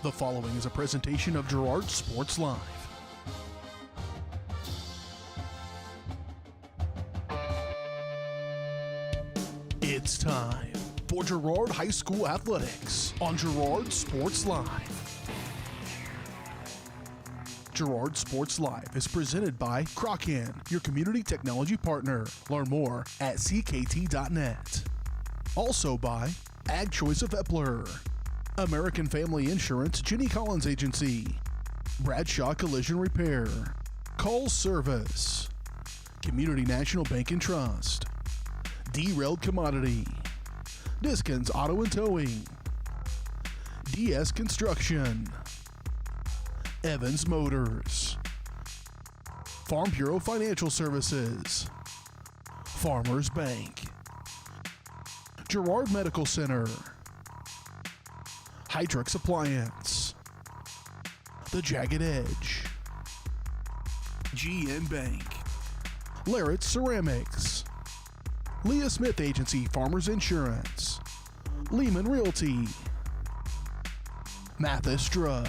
The following is a presentation of Girard Sports Live. It's time for Girard High School Athletics on Girard Sports Live. Girard Sports Live is presented by Kraken, your community technology partner. Learn more at ckt.net. Also by Ag Choice of Epler, American Family Insurance, Jenny Collins Agency, Bradshaw Collision Repair, Call Service, Community National Bank and Trust, Derailed Commodity, Diskins Auto and Towing, DS Construction, Evans Motors, Farm Bureau Financial Services, Farmers Bank, Girard Medical Center, Hydrix Appliance, The Jagged Edge, GN Bank, Larrett Ceramics, Leah Smith Agency Farmers Insurance, Lehman Realty, Mathis Drug,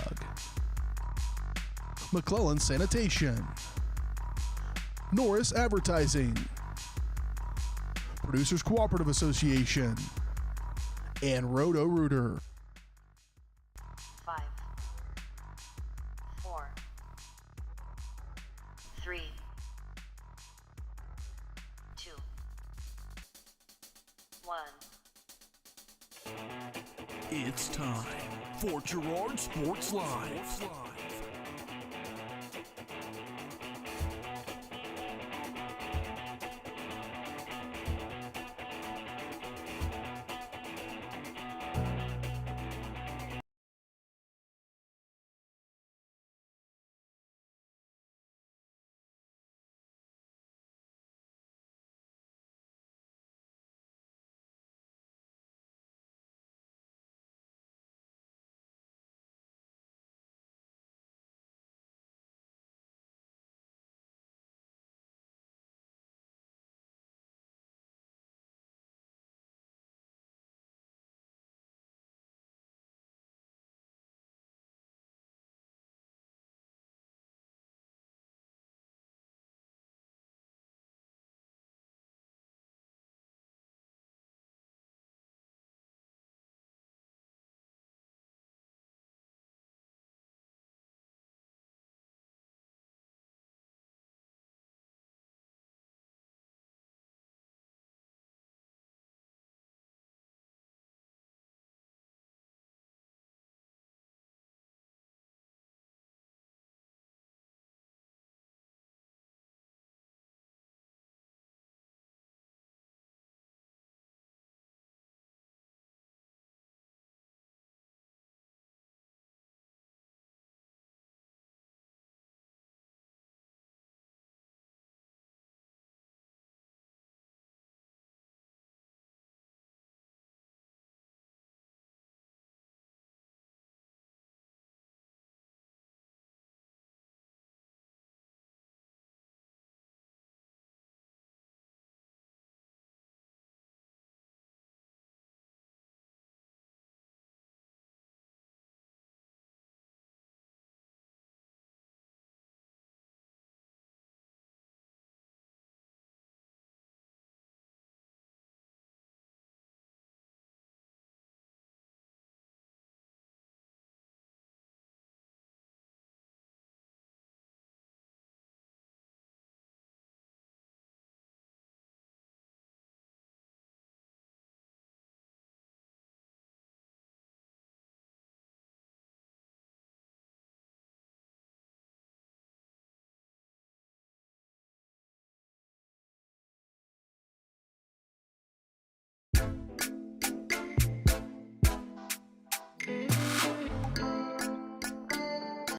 McClellan Sanitation, Norris Advertising, Producers Cooperative Association, and Roto-Rooter. 5, 4, 3, 2, 1. It's time for Girard Sports Live.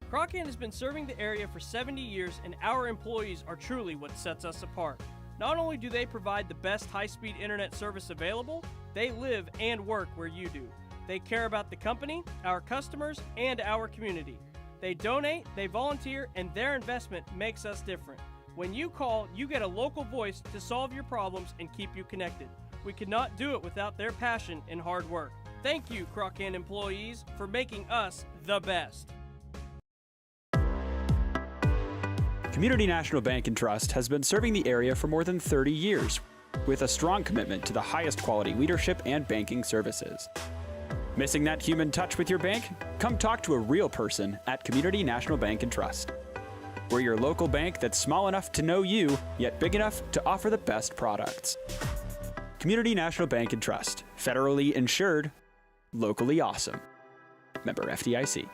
Kraken has been serving the area for 70 years, and our employees are truly what sets us apart. Not only do they provide the best high-speed internet service available, they live and work where you do. They care about the company, our customers, and our community. They donate, they volunteer, and their investment makes us different. When you call, you get a local voice to solve your problems and keep you connected. We could not do it without their passion and hard work. Thank you, Crockin employees, for making us the best. Community National Bank and Trust has been serving the area for more than 30 years, with a strong commitment to the highest quality leadership and banking services. Missing that human touch with your bank? Come talk to a real person at Community National Bank and Trust. We're your local bank that's small enough to know you, yet big enough to offer the best products. Community National Bank and Trust, federally insured, locally awesome. Member FDIC.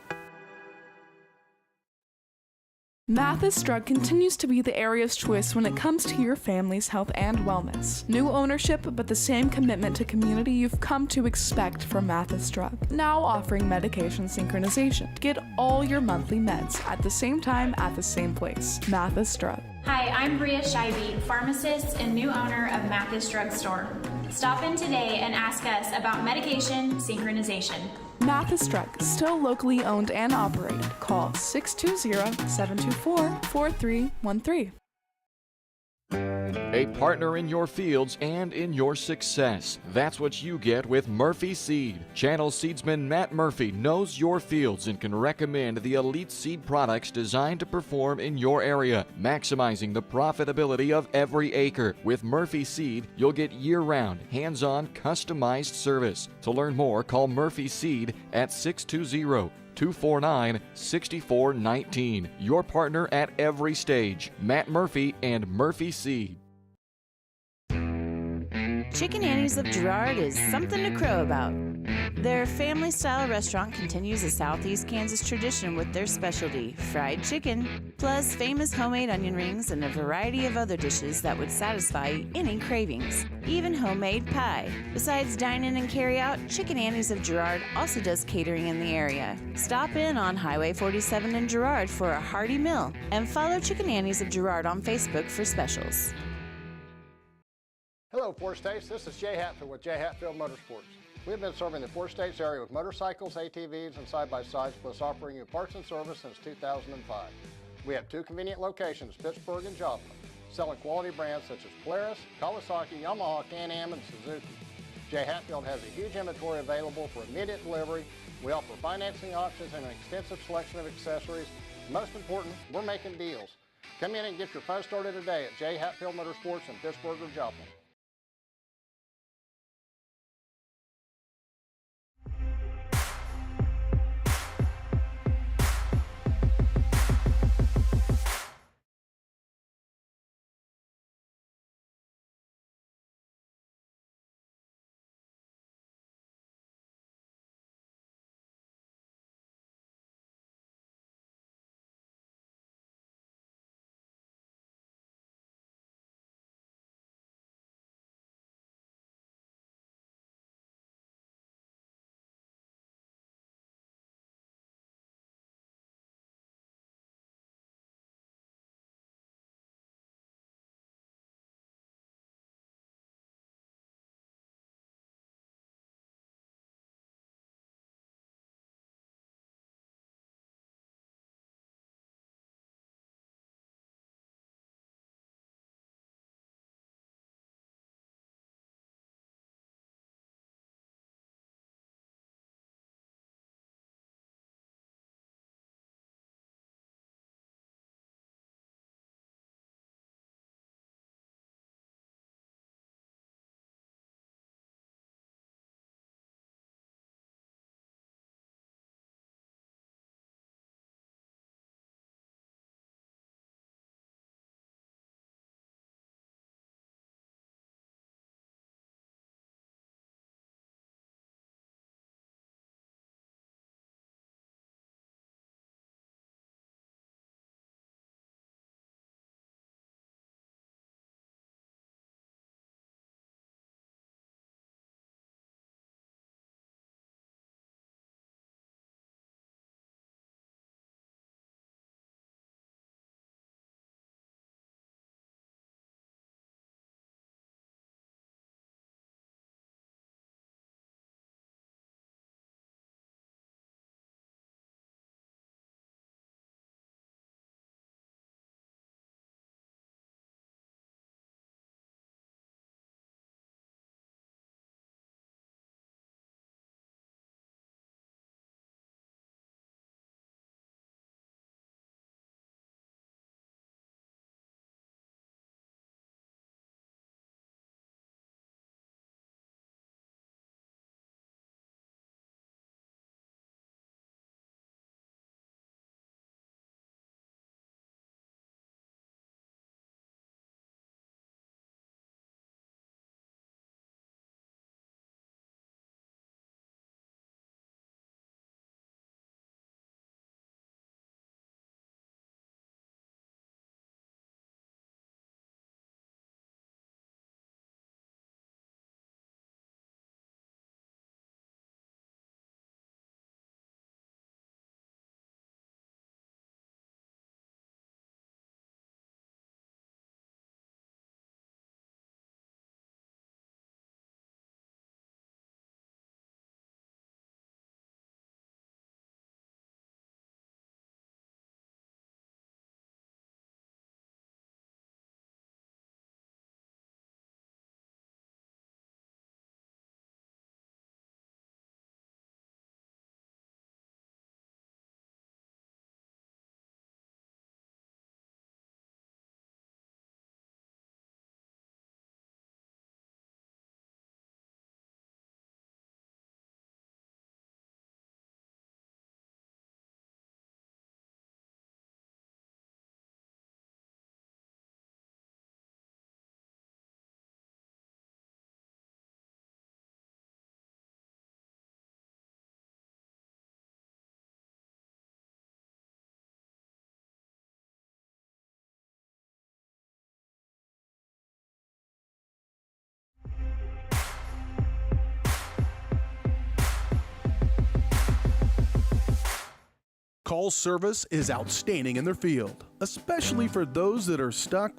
Mathis Drug continues to be the area's choice when it comes to your family's health and wellness. New ownership, but the same commitment to community you've come to expect from Mathis Drug. Now offering medication synchronization. Get all your monthly meds at the same time at the same place. Mathis Drug. Hi, I'm Bria Scheibe, pharmacist and new owner of Mathis Drug Store. Stop in today and ask us about medication synchronization. Mathis Drug, still locally owned and operated. Call 620-724-4313. A partner in your fields and in your success. That's what you get with Murphy Seed. Channel seedsman Matt Murphy knows your fields and can recommend the elite seed products designed to perform in your area, maximizing the profitability of every acre. With Murphy Seed, you'll get year-round, hands-on, customized service. To learn more, call Murphy Seed at 620-249-6419. Your partner at every stage. Matt Murphy and Murphy Seed. Chicken Annie's of Girard is something to crow about. Their family-style restaurant continues a Southeast Kansas tradition with their specialty, fried chicken, plus famous homemade onion rings and a variety of other dishes that would satisfy any cravings, even homemade pie. Besides dine-in and carry-out, Chicken Annie's of Girard also does catering in the area. Stop in on Highway 47 in Girard for a hearty meal, and follow Chicken Annie's of Girard on Facebook for specials. Hello, Four States. This is Jay Hatfield with Jay Hatfield Motorsports. We've been serving the Four States area with motorcycles, ATVs, and side-by-sides, plus offering you parts and service since 2005. We have two convenient locations, Pittsburgh and Joplin, selling quality brands such as Polaris, Kawasaki, Yamaha, Can-Am, and Suzuki. Jay Hatfield has a huge inventory available for immediate delivery. We offer financing options and an extensive selection of accessories. Most important, we're making deals. Come in and get your phone started today at Jay Hatfield Motorsports in Pittsburgh or Joplin. Call's service is outstanding in their field, especially for those that are stuck,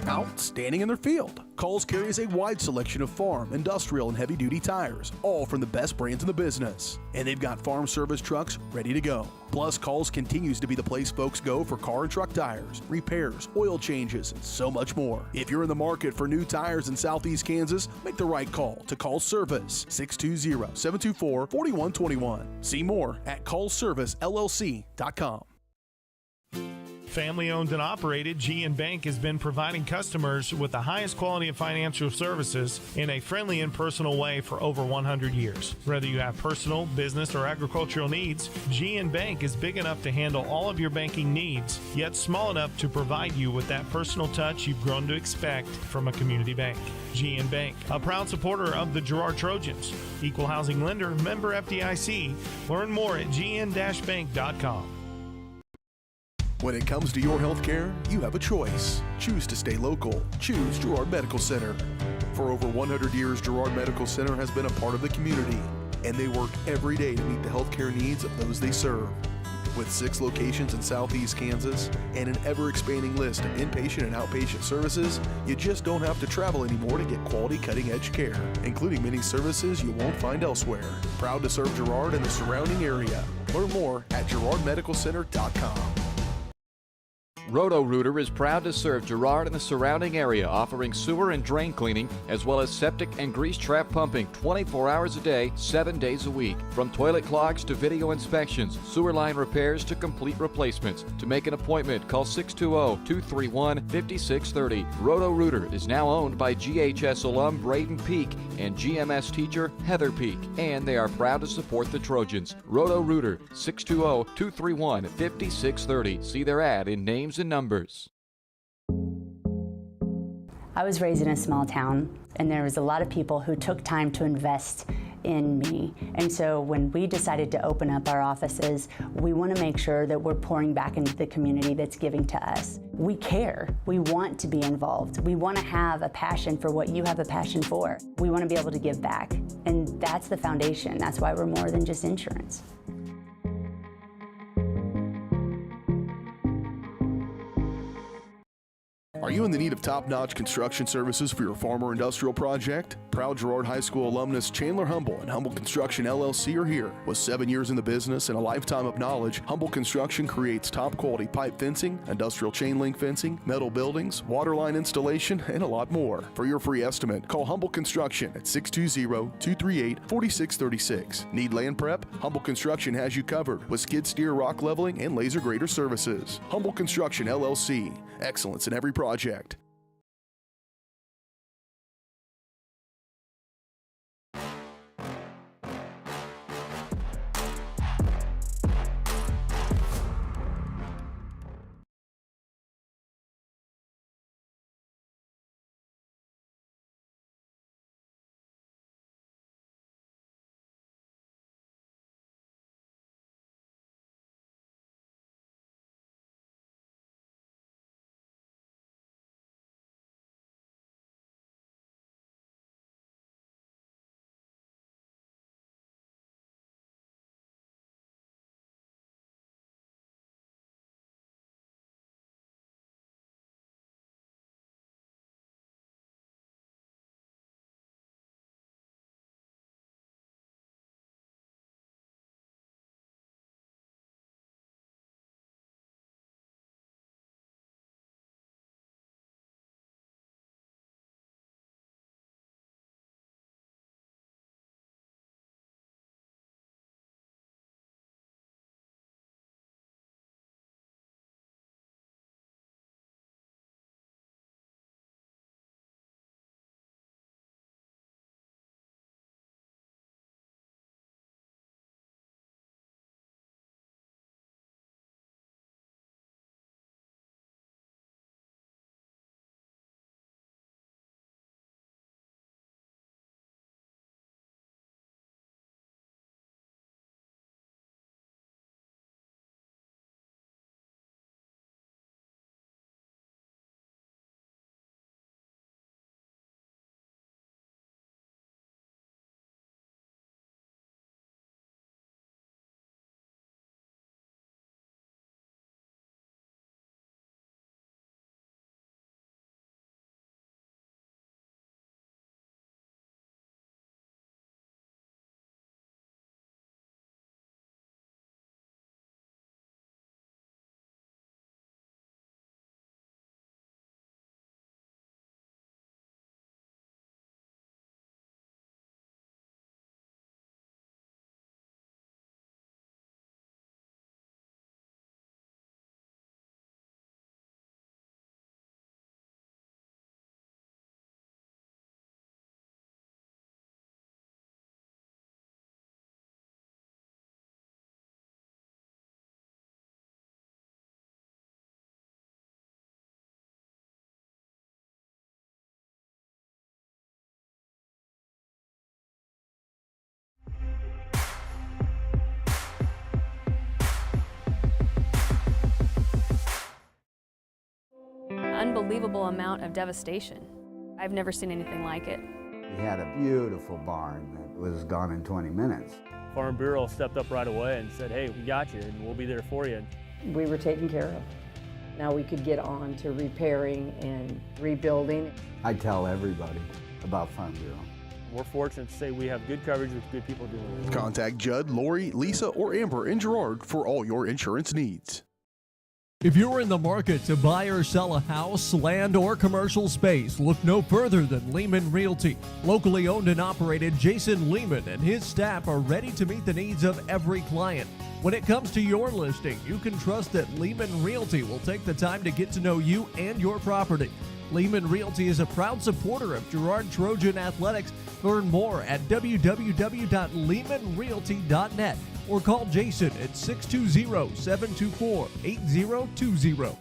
outstanding in their field. Call's carries a wide selection of farm, industrial, and heavy-duty tires, all from the best brands in the business. And they've got farm service trucks ready to go. Plus, Call's continues to be the place folks go for car and truck tires, repairs, oil changes, and so much more. If you're in the market for new tires in Southeast Kansas, make the right call to Call's Service, 620-724-4121. See more at callservicellc.com. Family owned and operated, GN Bank has been providing customers with the highest quality of financial services in a friendly and personal way for over 100 years. Whether you have personal, business, or agricultural needs, GN Bank is big enough to handle all of your banking needs, yet small enough to provide you with that personal touch you've grown to expect from a community bank. GN Bank, a proud supporter of the Girard Trojans. Equal housing lender, member FDIC. Learn more at gn-bank.com. When it comes to your health care, you have a choice. Choose to stay local. Choose Girard Medical Center. For over 100 years, Girard Medical Center has been a part of the community, and they work every day to meet the health care needs of those they serve. With 6 locations in Southeast Kansas and an ever-expanding list of inpatient and outpatient services, you just don't have to travel anymore to get quality cutting-edge care, including many services you won't find elsewhere. Proud to serve Girard and the surrounding area. Learn more at girardmedicalcenter.com. Roto-Rooter is proud to serve Girard and the surrounding area, offering sewer and drain cleaning, as well as septic and grease trap pumping 24 hours a day, 7 days a week. From toilet clogs to video inspections, sewer line repairs to complete replacements. To make an appointment, call 620-231-5630. Roto-Rooter is now owned by GHS alum Braden Peak and GMS teacher Heather Peak, and they are proud to support the Trojans. Roto-Rooter, 620-231-5630. See their ad in names and numbers. I was raised in a small town, and there was a lot of people who took time to invest in me. And so when we decided to open up our offices, we want to make sure that we're pouring back into the community that's giving to us. We care. We want to be involved. We want to have a passion for what you have a passion for. We want to be able to give back. And that's the foundation. That's why we're more than just insurance. Are you in the need of top-notch construction services for your farm or industrial project? Proud Girard High School alumnus Chandler Humble and Humble Construction LLC are here. With 7 years in the business and a lifetime of knowledge, Humble Construction creates top-quality pipe fencing, industrial chain link fencing, metal buildings, water line installation, and a lot more. For your free estimate, call Humble Construction at 620-238-4636. Need land prep? Humble Construction has you covered with skid steer rock leveling and laser grader services. Humble Construction LLC. Excellence in every project. unbelievable amount of devastation. I've never seen anything like it. We had a beautiful barn that was gone in 20 minutes. Farm Bureau stepped up right away and said, hey, we got you and we'll be there for you. We were taken care of. Now we could get on to repairing and rebuilding. I tell everybody about Farm Bureau. We're fortunate to say we have good coverage with good people doing it. Contact Judd, Lori, Lisa, or Amber in Girard for all your insurance needs. If you're in the market to buy or sell a house, land, or commercial space, look no further than Lehman Realty. Locally owned and operated, Jason Lehman and his staff are ready to meet the needs of every client. When it comes to your listing, you can trust that Lehman Realty will take the time to get to know you and your property. Lehman Realty is a proud supporter of Girard Trojan Athletics. Learn more at www.lehmanrealty.net or call Jason at 620-724-8020.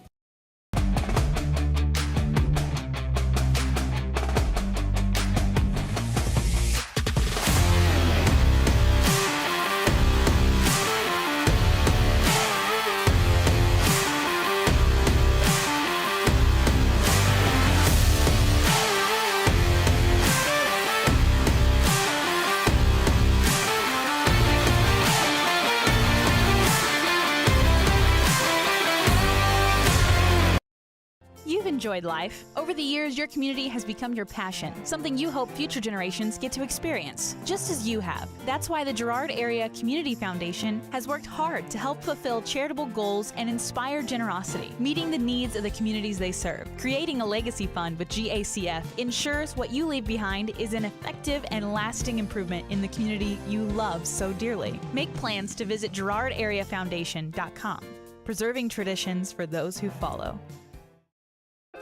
You've enjoyed life. Over the years, your community has become your passion, something you hope future generations get to experience, just as you have. That's why the Girard Area Community Foundation has worked hard to help fulfill charitable goals and inspire generosity, meeting the needs of the communities they serve. Creating a legacy fund with GACF ensures what you leave behind is an effective and lasting improvement in the community you love so dearly. Make plans to visit GirardAreaFoundation.com, preserving traditions for those who follow.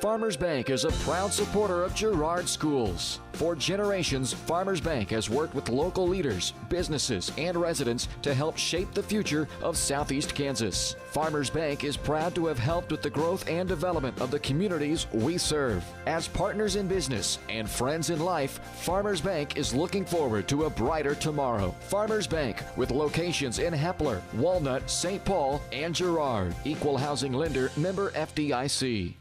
Farmers Bank is a proud supporter of Girard schools. For generations, Farmers Bank has worked with local leaders, businesses, and residents to help shape the future of Southeast Kansas. Farmers Bank is proud to have helped with the growth and development of the communities we serve. As partners in business and friends in life, Farmers Bank is looking forward to a brighter tomorrow. Farmers Bank, with locations in Hepler, Walnut, St. Paul, and Girard. Equal housing lender, member FDIC.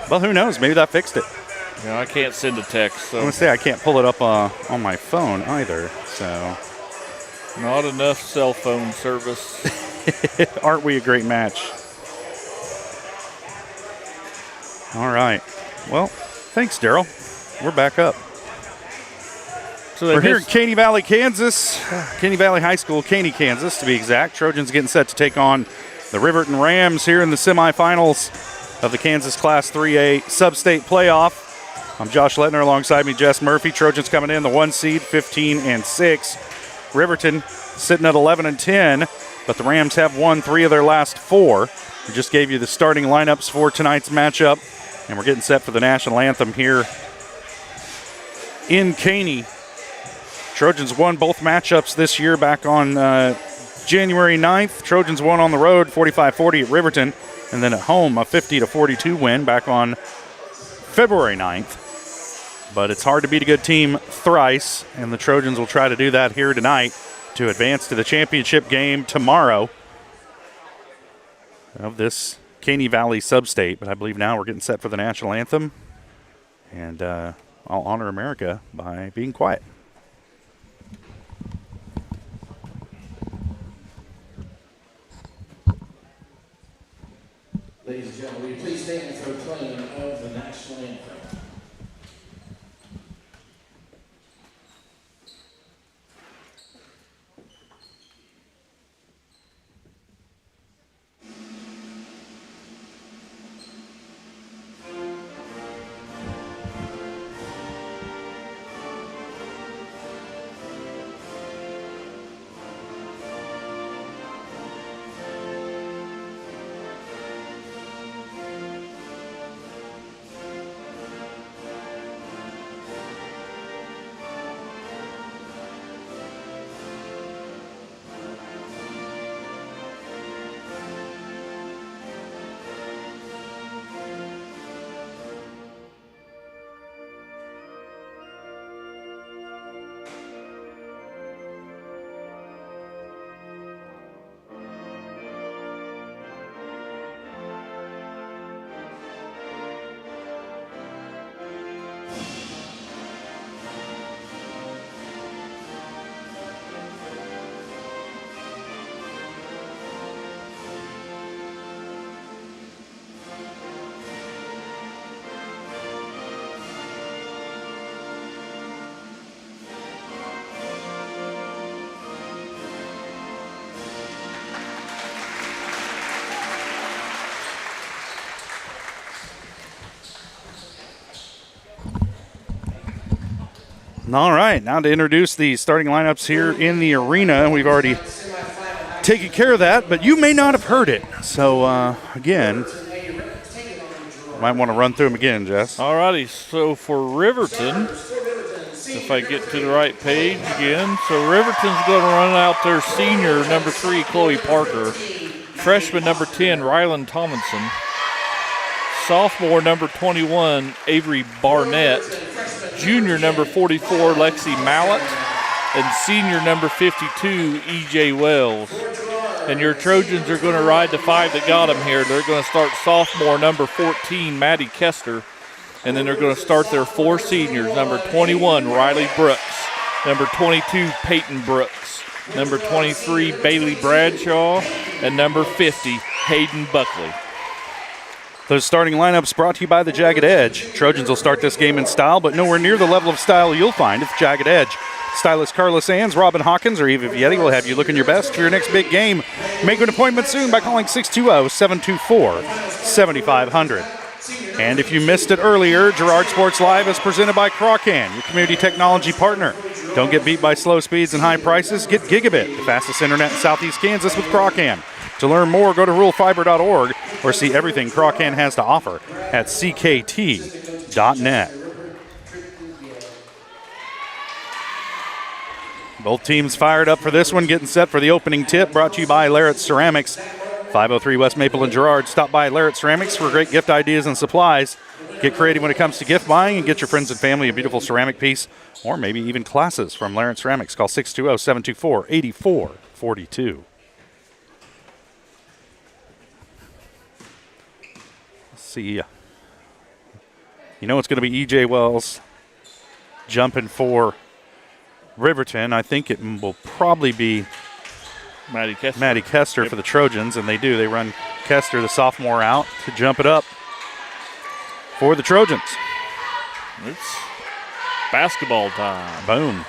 Well, who knows? Maybe that fixed it. Yeah, I can't send a text. So. I'm going to say I can't pull it up on my phone either. So not enough cell phone service. Aren't we a great match? All right. Well, thanks, Daryl. We're back up. So we're here in Caney Valley, Kansas. Caney Valley High School, Caney, Kansas, to be exact. Trojans getting set to take on the Riverton Rams here in the semifinals of the Kansas Class 3A Sub-State Playoff. I'm Josh Lettner, alongside me, Jess Murphy. Trojans coming in, the 1 seed, 15-6. Riverton sitting at 11-10, but the Rams have won 3 of their last 4. We just gave you the starting lineups for tonight's matchup, and we're getting set for the national anthem here in Caney. Trojans won both matchups this year back on January 9th. Trojans won on the road 45-40 at Riverton, and then at home a 50-42 win back on February 9th. But it's hard to beat a good team thrice, and the Trojans will try to do that here tonight to advance to the championship game tomorrow of this Caney Valley Sub-State. But I believe now we're getting set for the national anthem, and I'll honor America by being quiet. Ladies and gentlemen, will you please stand for playing of the national anthem? All right, now to introduce the starting lineups here in the arena. We've already taken care of that, but you may not have heard it. So, again, might want to run through them again, Jess. All righty, so for Riverton, if I get to the right page again, so Riverton's going to run out their senior, number 3, Chloe Parker, freshman, number 10, Rylan Tomlinson, sophomore, number 21, Avery Barnett, junior, number 44, Lexi Mallett, and senior, number 52, E.J. Wells. And your Trojans are going to ride the 5 that got them here. They're going to start sophomore, number 14, Maddie Kester, and then they're going to start their 4 seniors, number 21, Riley Brooks, number 22, Peyton Brooks, number 23, Bailey Bradshaw, and number 50, Hayden Buckley. Those starting lineups brought to you by the Jagged Edge. Trojans will start this game in style, but nowhere near the level of style you'll find at the Jagged Edge. Stylist Carla Sands, Robin Hawkins, or Eva Vietti will have you looking your best for your next big game. Make an appointment soon by calling 620-724-7500. And if you missed it earlier, Girard Sports Live is presented by Crawcan, your community technology partner. Don't get beat by slow speeds and high prices. Get Gigabit, the fastest internet in Southeast Kansas with Crawcan. To learn more, go to ruralfiber.org or see everything Crawcan has to offer at ckt.net. Both teams fired up for this one, getting set for the opening tip, brought to you by Larrett Ceramics. 503 West Maple and Girard. Stop by Larrett Ceramics for great gift ideas and supplies. Get creative when it comes to gift buying and get your friends and family a beautiful ceramic piece or maybe even classes from Larrett Ceramics. Call 620-724-8442. See ya. You know it's going to be E.J. Wells jumping for Riverton. I think it will probably be Maddie Kester for the Trojans, and they do. They run Kester, the sophomore, out to jump it up for the Trojans. It's basketball time. Boom.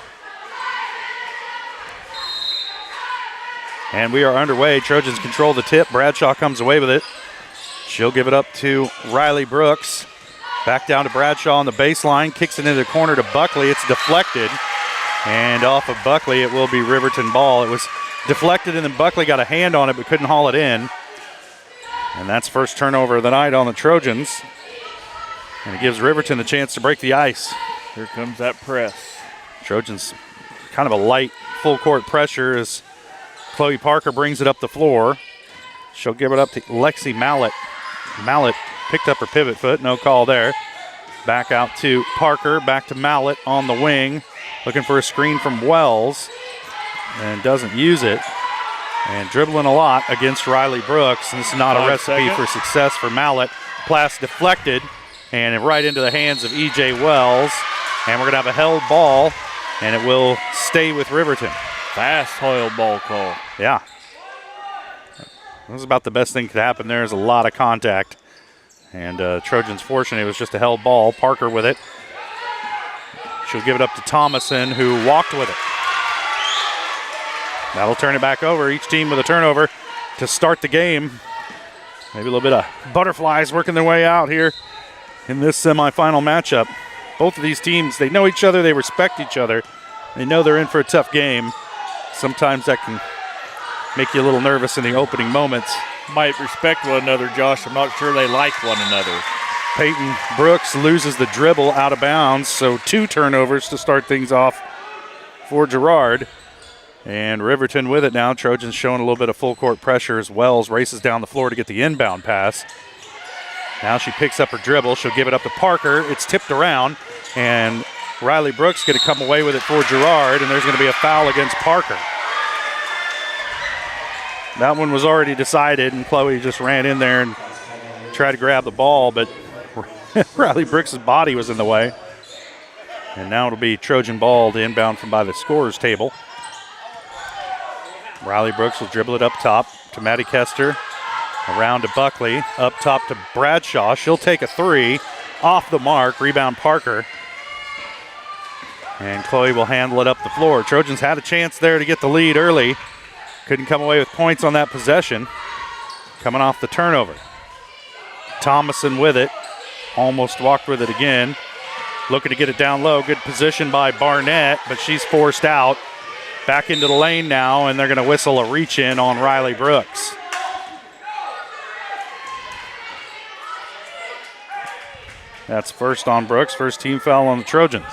And we are underway. Trojans control the tip. Bradshaw comes away with it. She'll give it up to Riley Brooks. Back down to Bradshaw on the baseline. Kicks it into the corner to Buckley. It's deflected. And off of Buckley, it will be Riverton ball. It was deflected, and then Buckley got a hand on it but couldn't haul it in. And that's first turnover of the night on the Trojans. And it gives Riverton the chance to break the ice. Here comes that press. Trojans kind of a light full court pressure as Chloe Parker brings it up the floor. She'll give it up to Lexi Mallett. Mallett picked up her pivot foot, no call there. Back out to Parker, back to Mallett on the wing. Looking for a screen from Wells and doesn't use it. And dribbling a lot against Riley Brooks. And this is not a recipe for success for Mallett. Pass deflected and right into the hands of E.J. Wells. And we're going to have a held ball, and it will stay with Riverton. Fast held ball call. Yeah. That was about the best thing could happen. There's a lot of contact. And Trojans fortunate it was just a held ball. Parker with it. She'll give it up to Thomason, who walked with it. That'll turn it back over. Each team with a turnover to start the game. Maybe a little bit of butterflies working their way out here in this semifinal matchup. Both of these teams, they know each other, they respect each other. They know they're in for a tough game. Sometimes that can make you a little nervous in the opening moments. Might respect one another, Josh. I'm not sure they like one another. Peyton Brooks loses the dribble out of bounds, so 2 turnovers to start things off for Girard. And Riverton with it now. Trojans showing a little bit of full court pressure as Wells races down the floor to get the inbound pass. Now she picks up her dribble. She'll give it up to Parker. It's tipped around, and Riley Brooks going to come away with it for Girard, and there's going to be a foul against Parker. That one was already decided, and Chloe just ran in there and tried to grab the ball, but Riley Brooks' body was in the way. And now it'll be Trojan ball to inbound from by the scorer's table. Riley Brooks will dribble it up top to Maddie Kester. Around to Buckley. Up top to Bradshaw. She'll take a 3. Off the mark. Rebound Parker. And Chloe will handle it up the floor. Trojans had a chance there to get the lead early. Couldn't come away with points on that possession. Coming off the turnover. Thomason with it. Almost walked with it again. Looking to get it down low. Good position by Barnett, but she's forced out. Back into the lane now, and they're going to whistle a reach in on Riley Brooks. That's first on Brooks. First team foul on the Trojans.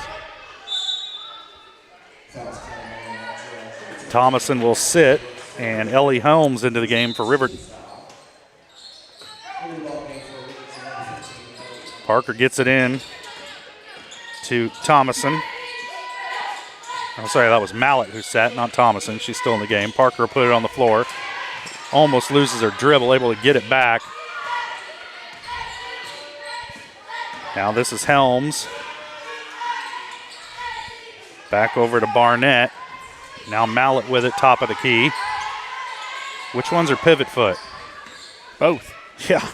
Thomason will sit, and Ellie Helms into the game for Riverton. Parker gets it in to Thomason. I'm sorry, that was Mallett who sat, not Thomason. She's still in the game. Parker put it on the floor. Almost loses her dribble, able to get it back. Now this is Helms. Back over to Barnett. Now Mallett with it, top of the key. Which one's her pivot foot? Both. Yeah.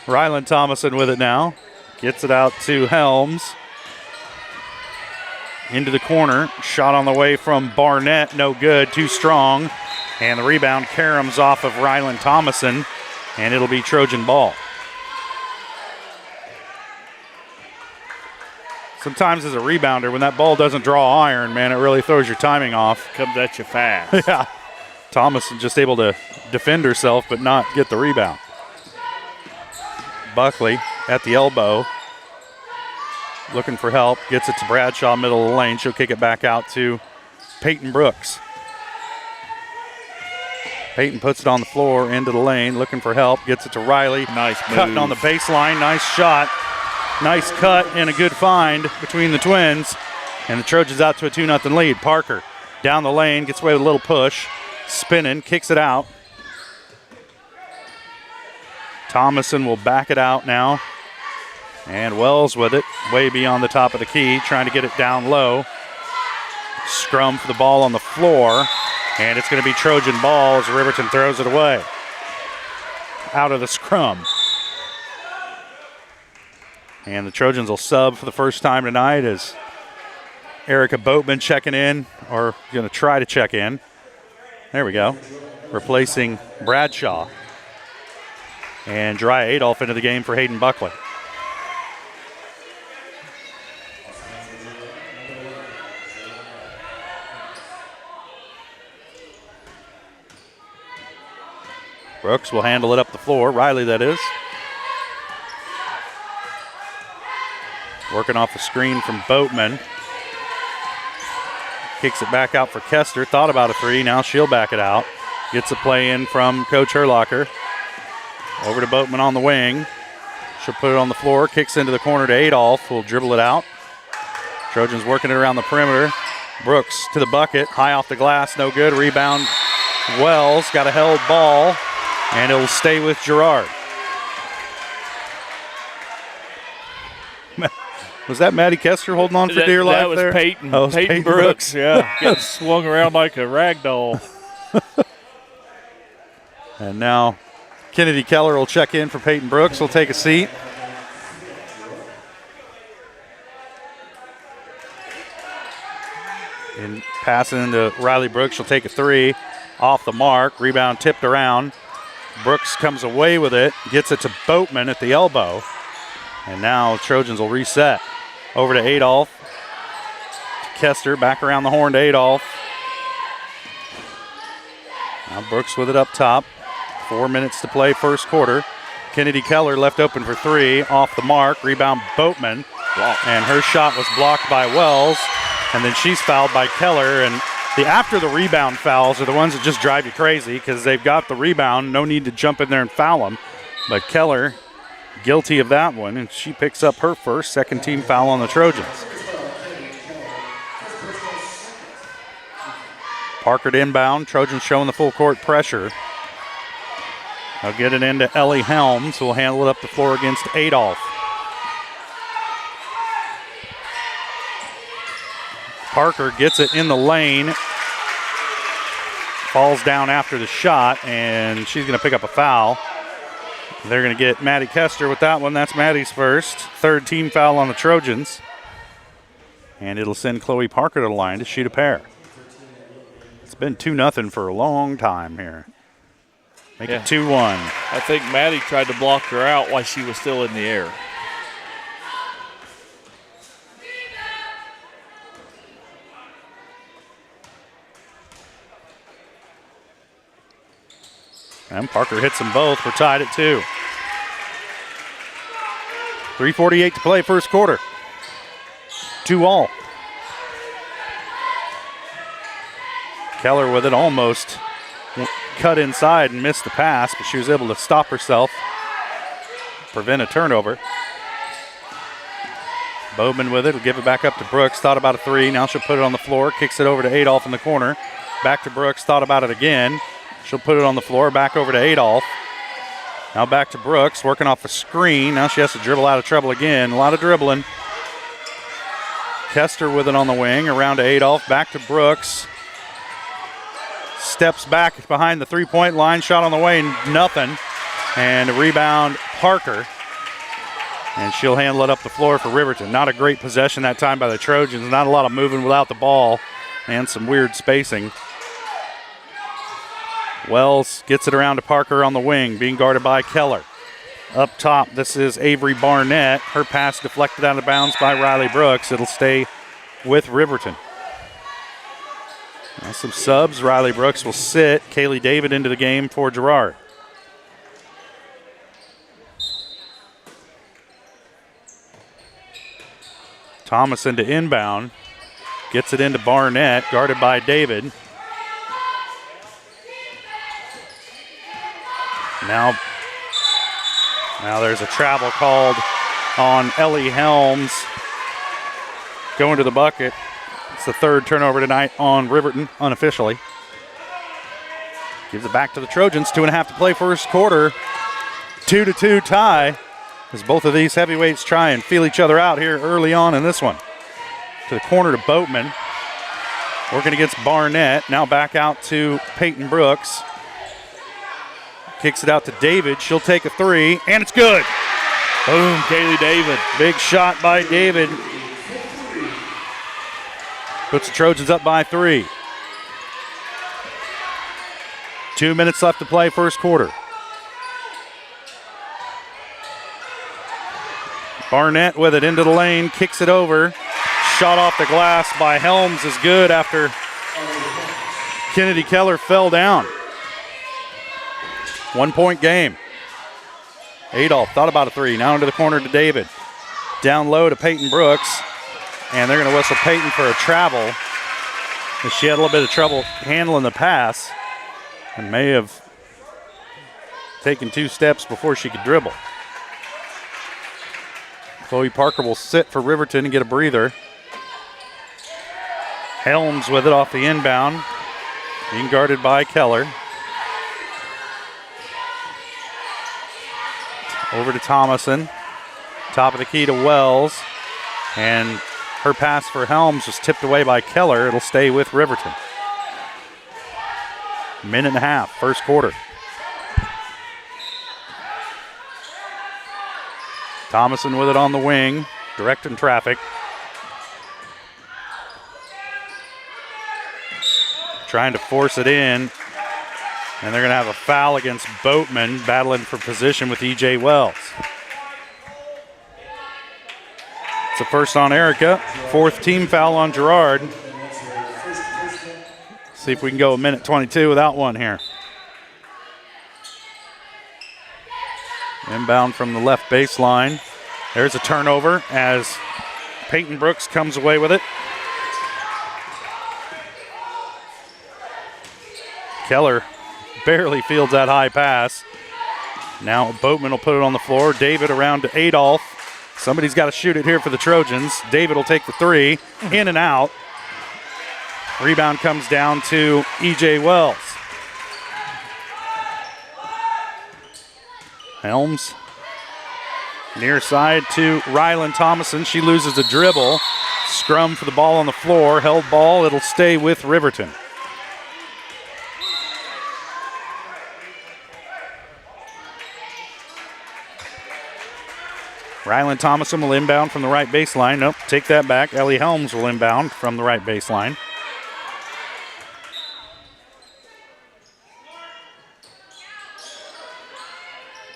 Rylan Thomason with it now. Gets it out to Helms. Into the corner. Shot on the way from Barnett. No good. Too strong. And the rebound caroms off of Rylan Thomason. And it'll be Trojan ball. Sometimes as a rebounder, when that ball doesn't draw iron, man, it really throws your timing off. Comes at you fast. Yeah. Thomason just able to defend herself but not get the rebound. Buckley at the elbow. Looking for help. Gets it to Bradshaw, middle of the lane. She'll kick it back out to Peyton Brooks. Peyton puts it on the floor, into the lane, looking for help. Gets it to Riley. Nice move. Cutting on the baseline. Nice shot. Nice cut and a good find between the Twins. And the Trojans out to a 2-0 lead. Parker down the lane, gets away with a little push. Spinning, kicks it out. Thomason will back it out now. And Wells with it, way beyond the top of the key, trying to get it down low. Scrum for the ball on the floor, and it's going to be Trojan ball as Riverton throws it away. Out of the scrum. And the Trojans will sub for the first time tonight as Erica Boatman checking in, or going to try to check in. There we go. Replacing Bradshaw. And Dry Adolph into the game for Hayden Buckley. Brooks will handle it up the floor. Riley, that is. Working off the screen from Boatman. Kicks it back out for Kester. Thought about a three. Now she'll back it out. Gets a play in from Coach Herlocker. Over to Boatman on the wing. She'll put it on the floor. Kicks into the corner to Adolph. Will dribble it out. Trojans working it around the perimeter. Brooks to the bucket. High off the glass. No good. Rebound. Wells got a held ball. And it will stay with Girard. Was that Maddie Kester holding on for dear life that was there? Peyton. Oh, Peyton Brooks, yeah. Getting swung around like a rag doll. And now Kennedy Keller will check in for Peyton Brooks. Will take a seat. And passing to Riley Brooks. She'll take a three. Off the mark. Rebound tipped around. Brooks comes away with it. Gets it to Boatman at the elbow. And now Trojans will reset. Over to Adolph. Kester back around the horn to Adolph. Now Brooks with it up top. 4 minutes to play first quarter. Kennedy Keller left open for three. Off the mark. Rebound Boatman. And her shot was blocked by Wells. And then she's fouled by Keller. And the after the rebound fouls are the ones that just drive you crazy because they've got the rebound. No need to jump in there and foul them. But Keller guilty of that one, and she picks up her first second team foul on the Trojans. Parker to inbound. Trojans showing the full court pressure. They'll get it into Ellie Helms, who will handle it up the floor against Adolph. Parker gets it in the lane. Falls down after the shot, and she's going to pick up a foul. They're going to get Maddie Kester with that one. That's Maddie's first. Third team foul on the Trojans. And it'll send Chloe Parker to the line to shoot a pair. It's been 2-0 for a long time here. Make it 2-1. I think Maddie tried to block her out while she was still in the air. And Parker hits them both. We're tied at 2. 3:48 to play first quarter. 2-all. Keller with it almost cut inside and missed the pass, but she was able to stop herself, prevent a turnover. Bowman with it, will give it back up to Brooks. Thought about a three. Now she'll put it on the floor. Kicks it over to Adolph in the corner. Back to Brooks. Thought about it again. She'll put it on the floor. Back over to Adolph. Now back to Brooks, working off the screen. Now she has to dribble out of trouble again. A lot of dribbling. Kester with it on the wing. Around to Adolph. Back to Brooks. Steps back behind the three-point line. Shot on the way. Nothing. And a rebound, Parker. And she'll handle it up the floor for Riverton. Not a great possession that time by the Trojans. Not a lot of moving without the ball. And some weird spacing. Wells gets it around to Parker on the wing, being guarded by Keller. Up top, this is Avery Barnett. Her pass deflected out of bounds by Riley Brooks. It'll stay with Riverton. Now some subs. Riley Brooks will sit. Kaylee David into the game for Girard. Thomas into inbound. Gets it into Barnett, guarded by David. Now there's a travel called on Ellie Helms. Going to the bucket. It's the third turnover tonight on Riverton, unofficially. Gives it back to the Trojans. 2.5 to play first quarter. 2-2 tie. as both of these heavyweights try and feel each other out here early on in this one. To the corner to Boatman. Working against Barnett. Now back out to Peyton Brooks. Kicks it out to David. She'll take a three, and it's good. Boom, Kaylee David. Big shot by David. Puts the Trojans up by 3. 2 minutes left to play first quarter. Barnett with it into the lane, kicks it over. Shot off the glass by Helms is good after Kennedy Keller fell down. 1 point game. Adolph thought about a three. Now into the corner to David. Down low to Peyton Brooks. And they're going to whistle Peyton for a travel. She had a little bit of trouble handling the pass and may have taken 2 steps before she could dribble. Chloe Parker will sit for Riverton and get a breather. Helms with it off the inbound. Being guarded by Keller. Over to Thomason. Top of the key to Wells. And her pass for Helms was tipped away by Keller. It'll stay with Riverton. Minute and a half, first quarter. Thomason with it on the wing, directing traffic. Trying to force it in. And they're going to have a foul against Boatman, battling for position with E.J. Wells. It's the first on Erica. 4th team foul on Girard. See if we can go a minute 22 without one here. Inbound from the left baseline. There's a turnover as Peyton Brooks comes away with it. Keller barely fields that high pass. Now Boatman will put it on the floor. David around to Adolph. Somebody's got to shoot it here for the Trojans. David will take the three. In and out. Rebound comes down to E.J. Wells. Helms. Near side to Rylan Thomason. She loses the dribble. Scrum for the ball on the floor. Held ball. It'll stay with Riverton. Rylan Thomason will inbound from the right baseline. Nope, take that back. Ellie Helms will inbound from the right baseline.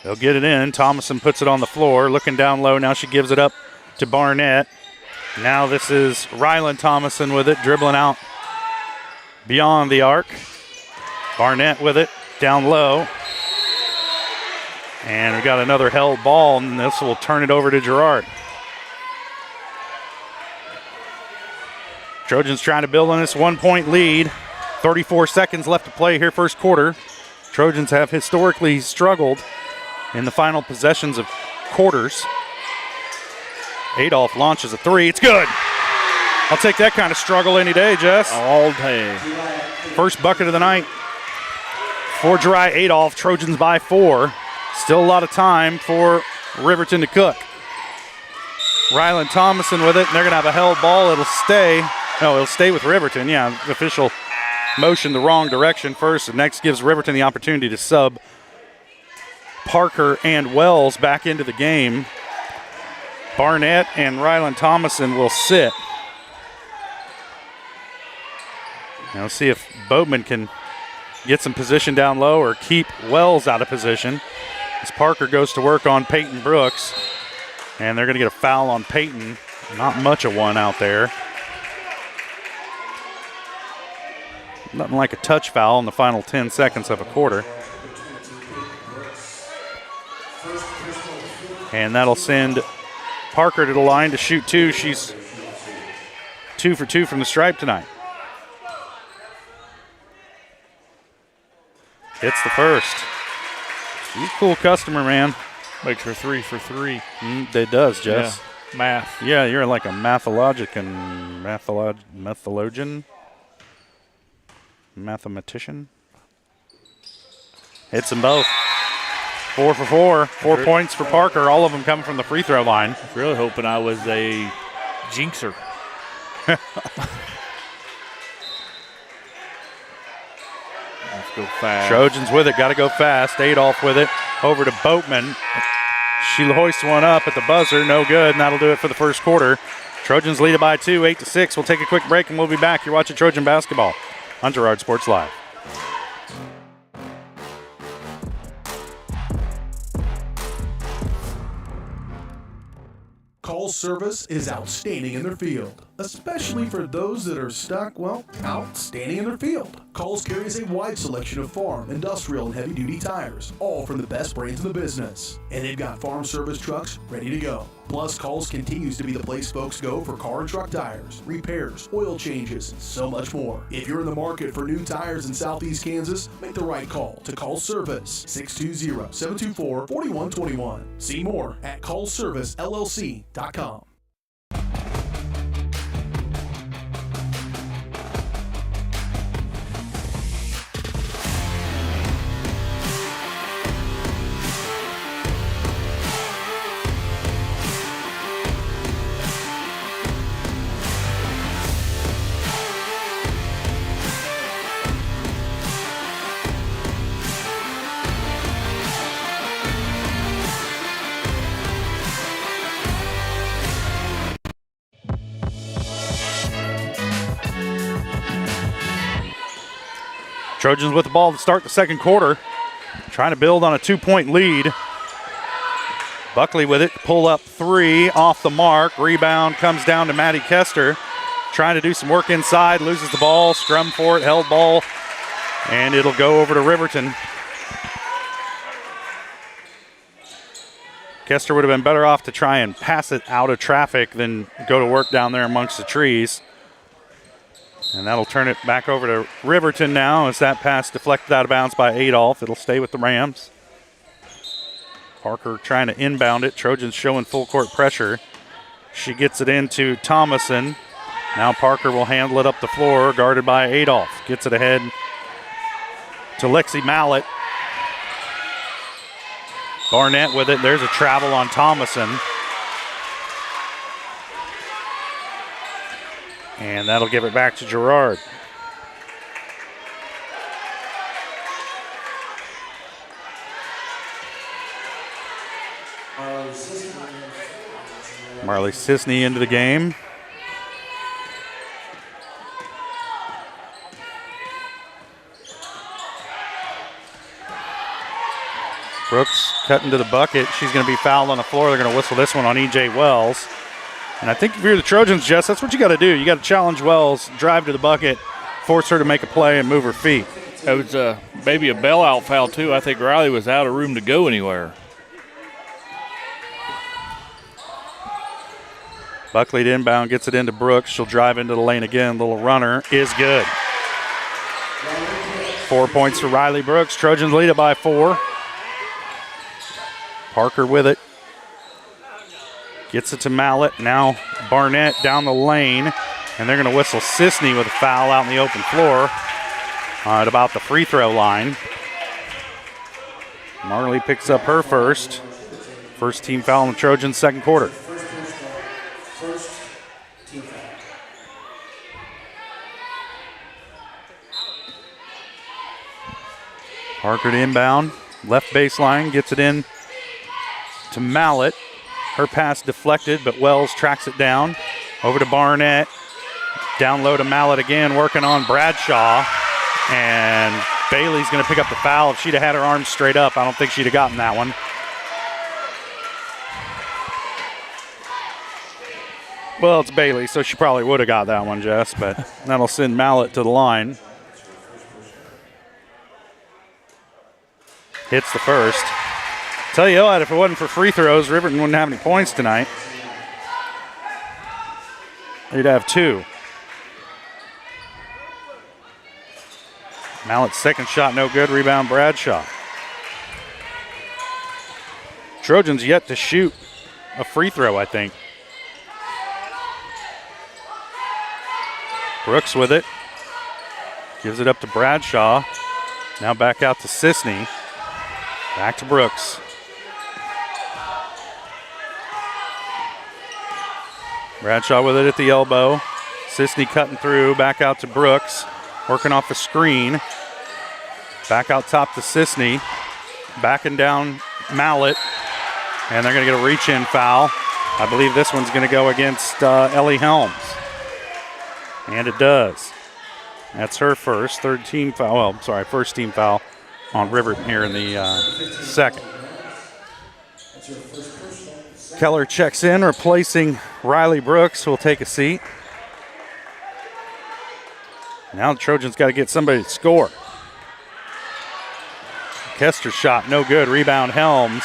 They'll get it in. Thomason puts it on the floor, looking down low. Now she gives it up to Barnett. Now this is Rylan Thomason with it, dribbling out beyond the arc. Barnett with it, down low. And we got another held ball, and this will turn it over to Girard. Trojans trying to build on this 1 point lead. 34 seconds left to play here first quarter. Trojans have historically struggled in the final possessions of quarters. Adolph launches a three. It's good. I'll take that kind of struggle any day, Jess. All day. First bucket of the night for Girard Adolph. Trojans by 4. Still a lot of time for Riverton to cook. Rylan Thomason with it, and they're going to have a held ball. It'll stay. No, it'll stay with Riverton. Yeah, the official motion the wrong direction first, and next gives Riverton the opportunity to sub Parker and Wells back into the game. Barnett and Rylan Thomason will sit. Now let's see if Boatman can get some position down low or keep Wells out of position. As Parker goes to work on Peyton Brooks. And they're going to get a foul on Peyton. Not much of one out there. Nothing like a touch foul in the final 10 seconds of a quarter. And that'll send Parker to the line to shoot 2. She's 2 for 2 from the stripe tonight. Hits the first. He's a cool customer, man. Makes her 3 for 3. It does, Jess. Yeah. Math. Yeah, you're like a mathematician. Hits them both. 4 for 4. 4 points for Parker, all of them coming from the free throw line. Really hoping I was a jinxer. Let's go fast. Trojans with it, got to go fast. Adolph with it, over to Boatman. She hoists one up at the buzzer, no good, and that'll do it for the first quarter. Trojans lead it by 2, 8-6. We'll take a quick break and we'll be back. You're watching Trojan basketball on Girard Sports Live. Call's service is outstanding in their field, especially for those that are stuck, well, outstanding in their field. Call's carries a wide selection of farm, industrial, and heavy-duty tires, all from the best brands in the business. And they've got farm service trucks ready to go. Plus, Call's continues to be the place folks go for car and truck tires, repairs, oil changes, and so much more. If you're in the market for new tires in Southeast Kansas, make the right call to Call's Service, 620-724-4121. See more at callservicellc.com. Trojans with the ball to start the second quarter, trying to build on a 2-point lead. Buckley with it, pull up 3 off the mark. Rebound comes down to Maddie Kester, trying to do some work inside, loses the ball, scrum for it, held ball, and it'll go over to Riverton. Kester would have been better off to try and pass it out of traffic than go to work down there amongst the trees. And that'll turn it back over to Riverton now as that pass deflected out of bounds by Adolph. It'll stay with the Rams. Parker trying to inbound it. Trojans showing full court pressure. She gets it into Thomason. Now Parker will handle it up the floor, guarded by Adolph. Gets it ahead to Lexi Mallett. Barnett with it. There's a travel on Thomason. And that'll give it back to Girard. Marley Sisney into the game. Brooks cutting to the bucket. She's going to be fouled on the floor. They're going to whistle this one on E.J. Wells. And I think if you're the Trojans, Jess, that's what you got to do. You got to challenge Wells, drive to the bucket, force her to make a play and move her feet. It was maybe a bailout foul, too. I think Riley was out of room to go anywhere. Buckley to inbound, gets it into Brooks. She'll drive into the lane again. Little runner is good. 4 points for Riley Brooks. Trojans lead it by 4. Parker with it. Gets it to Mallett. Now Barnett down the lane. And they're going to whistle Sisney with a foul out in the open floor at about the free throw line. Marley picks up her first. First team foul in the Trojans' second quarter. Parker to inbound. Left baseline. Gets it in to Mallett. Her pass deflected, but Wells tracks it down. Over to Barnett. Down low to Mallett again, working on Bradshaw. And Bailey's going to pick up the foul. If she'd have had her arms straight up, I don't think she'd have gotten that one. Well, it's Bailey, so she probably would have got that one, Jess, but that'll send Mallett to the line. Hits the first. Tell you what, if it wasn't for free throws, Riverton wouldn't have any points tonight. They'd have 2. Mallett's second shot no good. Rebound Bradshaw. Trojans yet to shoot a free throw, I think. Brooks with it. Gives it up to Bradshaw. Now back out to Sisney. Back to Brooks. Bradshaw with it at the elbow. Sisney cutting through, back out to Brooks. Working off the screen. Back out top to Sisney. Backing down Mallet. And they're going to get a reach-in foul. I believe this one's going to go against Ellie Helms. And it does. That's her first. First team foul on Riverton here in the second. Keller checks in, replacing Riley Brooks, who will take a seat. Now the Trojans got to get somebody to score. Kester's shot, no good. Rebound, Helms.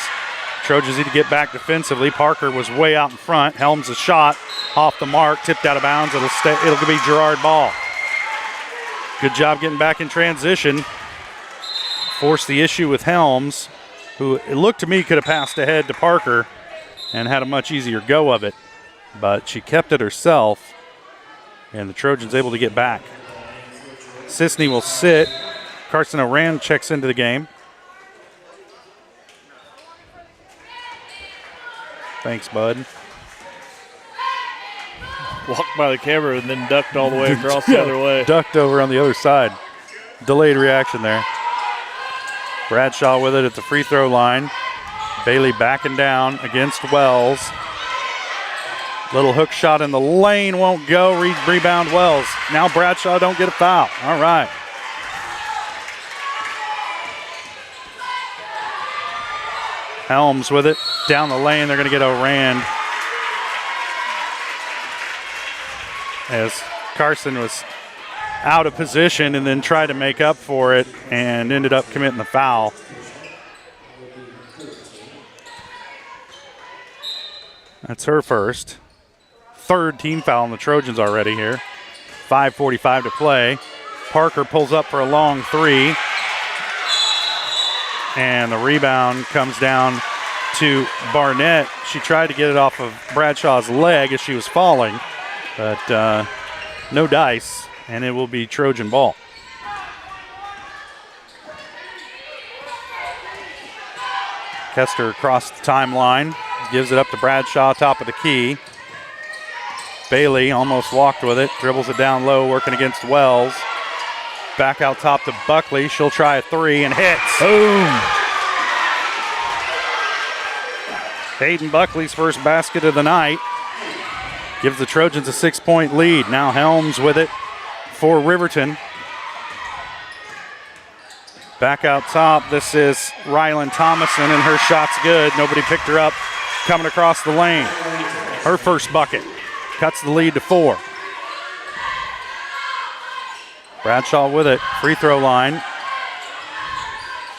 Trojans need to get back defensively. Parker was way out in front. Helms' a shot off the mark, tipped out of bounds. It'll be Girard ball. Good job getting back in transition. Forced the issue with Helms, who it looked to me could have passed ahead to Parker and had a much easier go of it. But she kept it herself, and the Trojans able to get back. Sisney will sit. Carson Oran checks into the game. Thanks, bud. Walked by the camera and then ducked all the way across the other way. Ducked over on the other side. Delayed reaction there. Bradshaw with it at the free throw line. Bailey backing down against Wells. Little hook shot in the lane, won't go. Rebound Wells. Now Bradshaw don't get a foul. All right. Helms with it. Down the lane, they're going to get Orand. As Carson was out of position and then tried to make up for it and ended up committing the foul. That's her first. Third team foul on the Trojans already here. 5:45 to play. Parker pulls up for a long three. And the rebound comes down to Barnett. She tried to get it off of Bradshaw's leg as she was falling, but no dice, and it will be Trojan ball. Kester across the timeline, gives it up to Bradshaw, top of the key. Bailey almost walked with it, dribbles it down low, working against Wells. Back out top to Buckley. She'll try a three and hits. Boom. Hayden Buckley's first basket of the night. Gives the Trojans a 6-point lead. Now Helms with it for Riverton. Back out top, this is Rylan Thomason, and her shot's good. Nobody picked her up coming across the lane. Her first bucket cuts the lead to 4. Bradshaw with it, free throw line.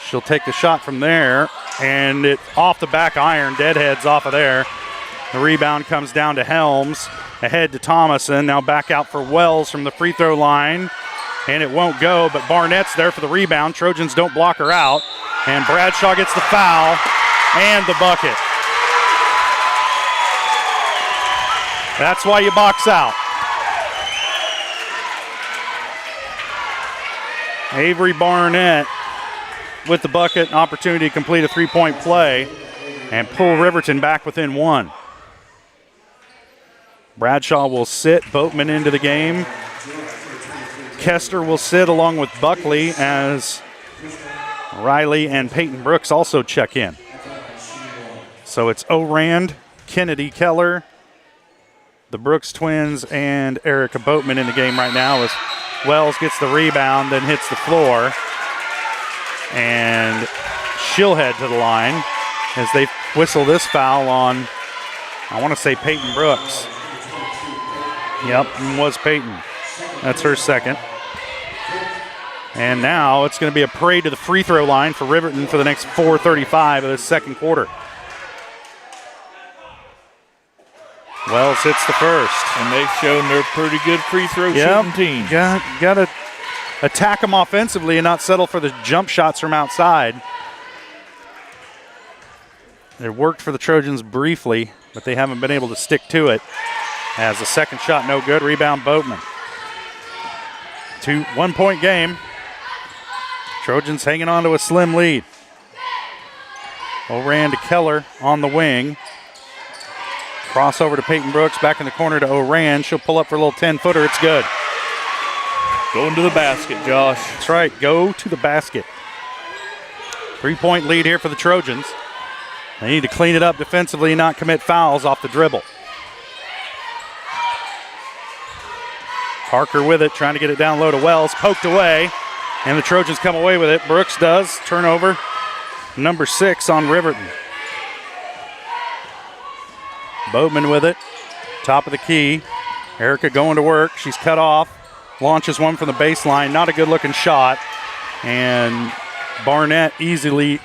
She'll take the shot from there, and it off the back iron, deadheads off of there. The rebound comes down to Helms, ahead to Thomason. Now back out for Wells from the free throw line, and it won't go, but Barnett's there for the rebound. Trojans don't block her out, and Bradshaw gets the foul and the bucket. That's why you box out. Avery Barnett with the bucket, an opportunity to complete a three-point play and pull Riverton back within 1. Bradshaw will sit, Boatman into the game. Kester will sit along with Buckley as Riley and Peyton Brooks also check in. So it's Orand, Kennedy, Keller, the Brooks twins, and Erica Boatman in the game right now as Wells gets the rebound, then hits the floor. And she'll head to the line as they whistle this foul on, I want to say, Peyton Brooks. Yep, it was Peyton. That's her second. And now it's going to be a parade to the free throw line for Riverton for the next 4:35 of the second quarter. Wells hits the first. And they've shown they're a pretty good free throw shooting team. Got to attack them offensively and not settle for the jump shots from outside. It worked for the Trojans briefly, but they haven't been able to stick to it. As the second shot no good, rebound Boatman. 1-point game. Trojans hanging on to a slim lead. Oran to Keller on the wing. Crossover to Peyton Brooks, back in the corner to Oran. She'll pull up for a little 10-footer. It's good. Going to the basket, Josh. That's right. Go to the basket. 3-point lead here for the Trojans. They need to clean it up defensively and not commit fouls off the dribble. Parker with it, trying to get it down low to Wells. Poked away, and the Trojans come away with it. Brooks does. Turnover. Number 6 on Riverton. Boatman with it. Top of the key. Erica going to work. She's cut off. Launches one from the baseline. Not a good-looking shot. And Barnett easily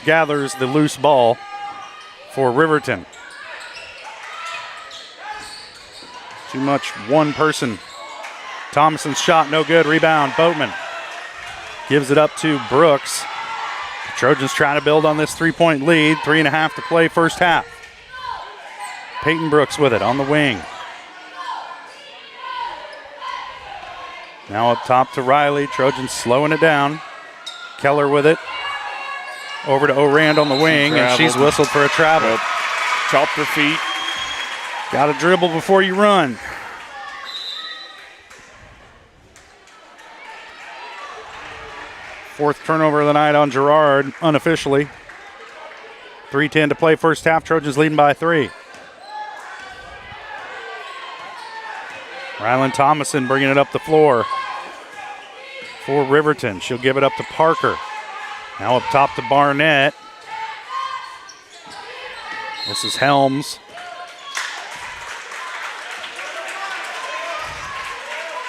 gathers the loose ball for Riverton. Too much one person. Thomason's shot, no good. Rebound, Boatman. Gives it up to Brooks. The Trojans trying to build on this 3-point lead. 3.5 to play first half. Peyton Brooks with it on the wing. Now up top to Riley. Trojans slowing it down. Keller with it. Over to Orand on the wing, and she's whistled for a travel. Yep. Chopped her feet. Got to dribble before you run. Fourth turnover of the night on Girard, unofficially. 3:10 to play first half. Trojans leading by 3. Rylan Thomason bringing it up the floor for Riverton. She'll give it up to Parker. Now up top to Barnett. This is Helms.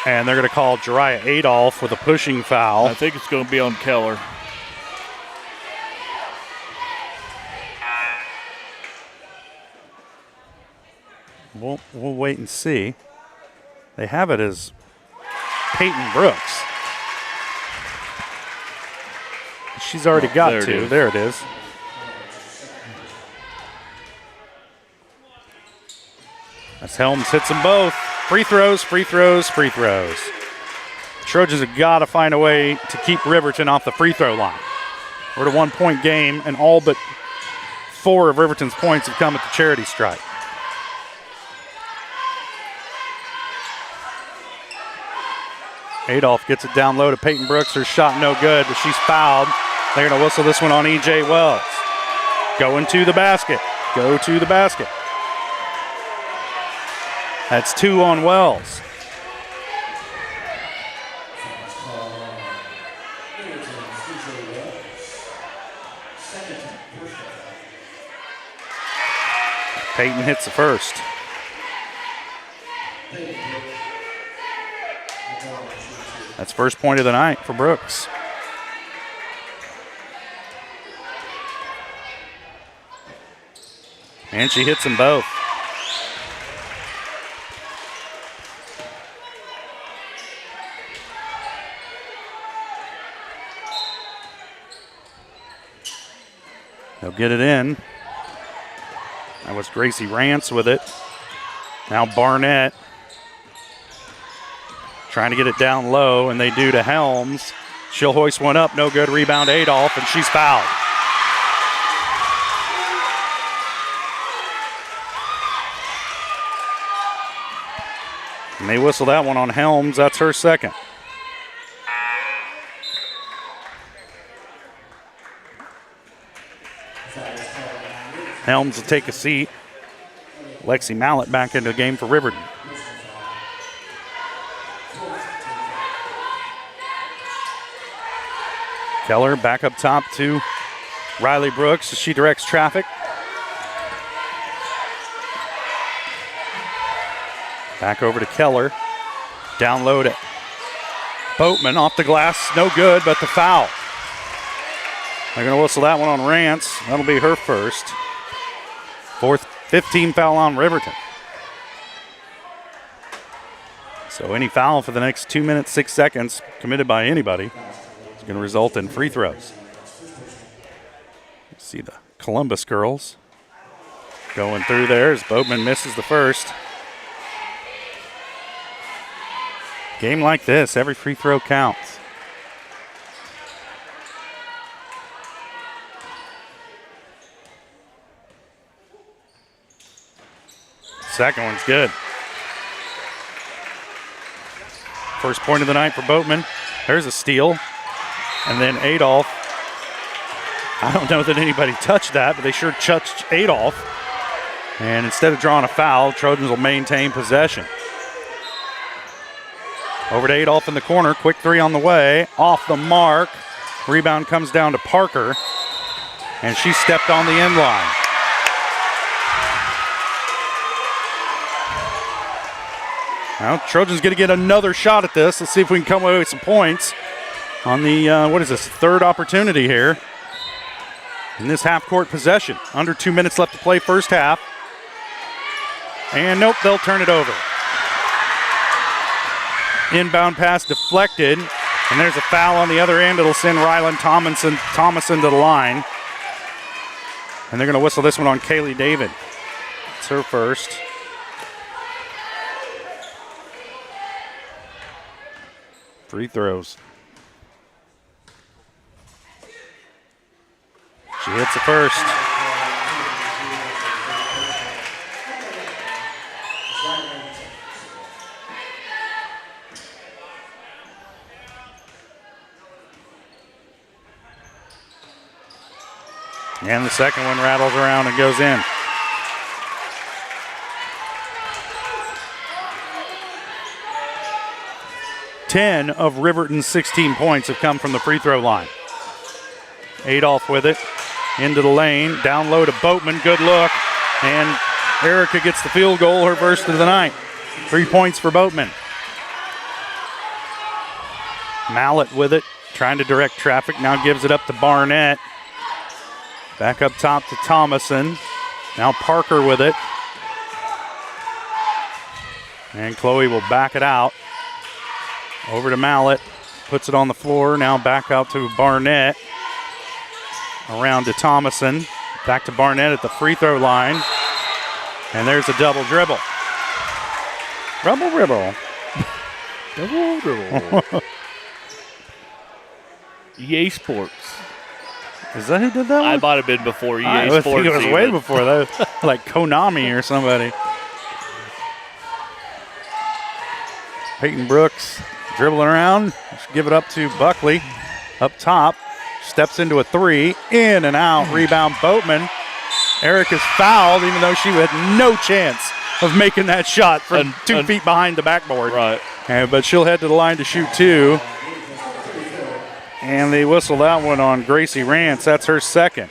And they're going to call Jariah Adolph with a pushing foul. I think it's going to be on Keller. We'll wait and see. They have it as Peyton Brooks. She's already got two. There it is. As Helms hits them both. Free throws, free throws, free throws. Trojans have got to find a way to keep Riverton off the free throw line. We're at a 1-point game, and all but 4 of Riverton's points have come at the charity stripe. Adolph gets it down low to Peyton Brooks. Her shot no good, but she's fouled. They're going to whistle this one on E.J. Wells. Going to the basket. Go to the basket. That's 2 on Wells. Peyton hits the first. That's first point of the night for Brooks. And she hits them both. They'll get it in. That was Gracie Rance with it. Now Barnett trying to get it down low, and they do to Helms. She'll hoist one up, no good. Rebound Adolph, and she's fouled. And they whistle that one on Helms. That's her second. Helms will take a seat. Lexi Mallett back into the game for Riverton. Keller back up top to Riley Brooks as she directs traffic. Back over to Keller. Down low to Boatman off the glass. No good, but the foul. They're going to whistle that one on Rance. That'll be her first. 15 foul on Riverton. So any foul for the next 2 minutes, 6 seconds committed by anybody is going to result in free throws. See the Columbus girls going through there as Boatman misses the first. Game like this, every free throw counts. Second one's good. First point of the night for Boatman. There's a steal. And then Adolph. I don't know that anybody touched that, but they sure touched Adolph. And instead of drawing a foul, Trojans will maintain possession. Over to Adolph in the corner. Quick three on the way. Off the mark. Rebound comes down to Parker. And she stepped on the end line. Well, Trojans going to get another shot at this. Let's see if we can come away with some points on the, what is this, third opportunity here in this half-court possession. Under 2 minutes left to play first half. And nope, they'll turn it over. Inbound pass deflected, and there's a foul on the other end. It'll send Ryland Thomason to the line. And they're going to whistle this one on Kaylee David. It's her first. Free throws. She hits the first. And the second one rattles around and goes in. Ten of Riverton's 16 points have come from the free throw line. Adolph with it. Into the lane. Down low to Boatman. Good look. And Erica gets the field goal, her first of the night. 3 points for Boatman. Mallett with it. Trying to direct traffic. Now gives it up to Barnett. Back up top to Thomason. Now Parker with it. And Chloe will back it out. Over to Mallett. Puts it on the floor. Now back out to Barnett. Around to Thomason. Back to Barnett at the free throw line. And there's a double dribble. Double dribble. Double dribble. EA Sports. Is that who did that one? I might have been before EA I Sports. think it was way before that. Like Konami or somebody. Peyton Brooks dribbling around. Give it up to Buckley. Up top. Steps into a three. In and out. Rebound Boatman. Eric is fouled even though she had no chance of making that shot from 2 feet behind the backboard. Right. But she'll head to the line to shoot two. And they whistle that one on Gracie Rance. That's her second.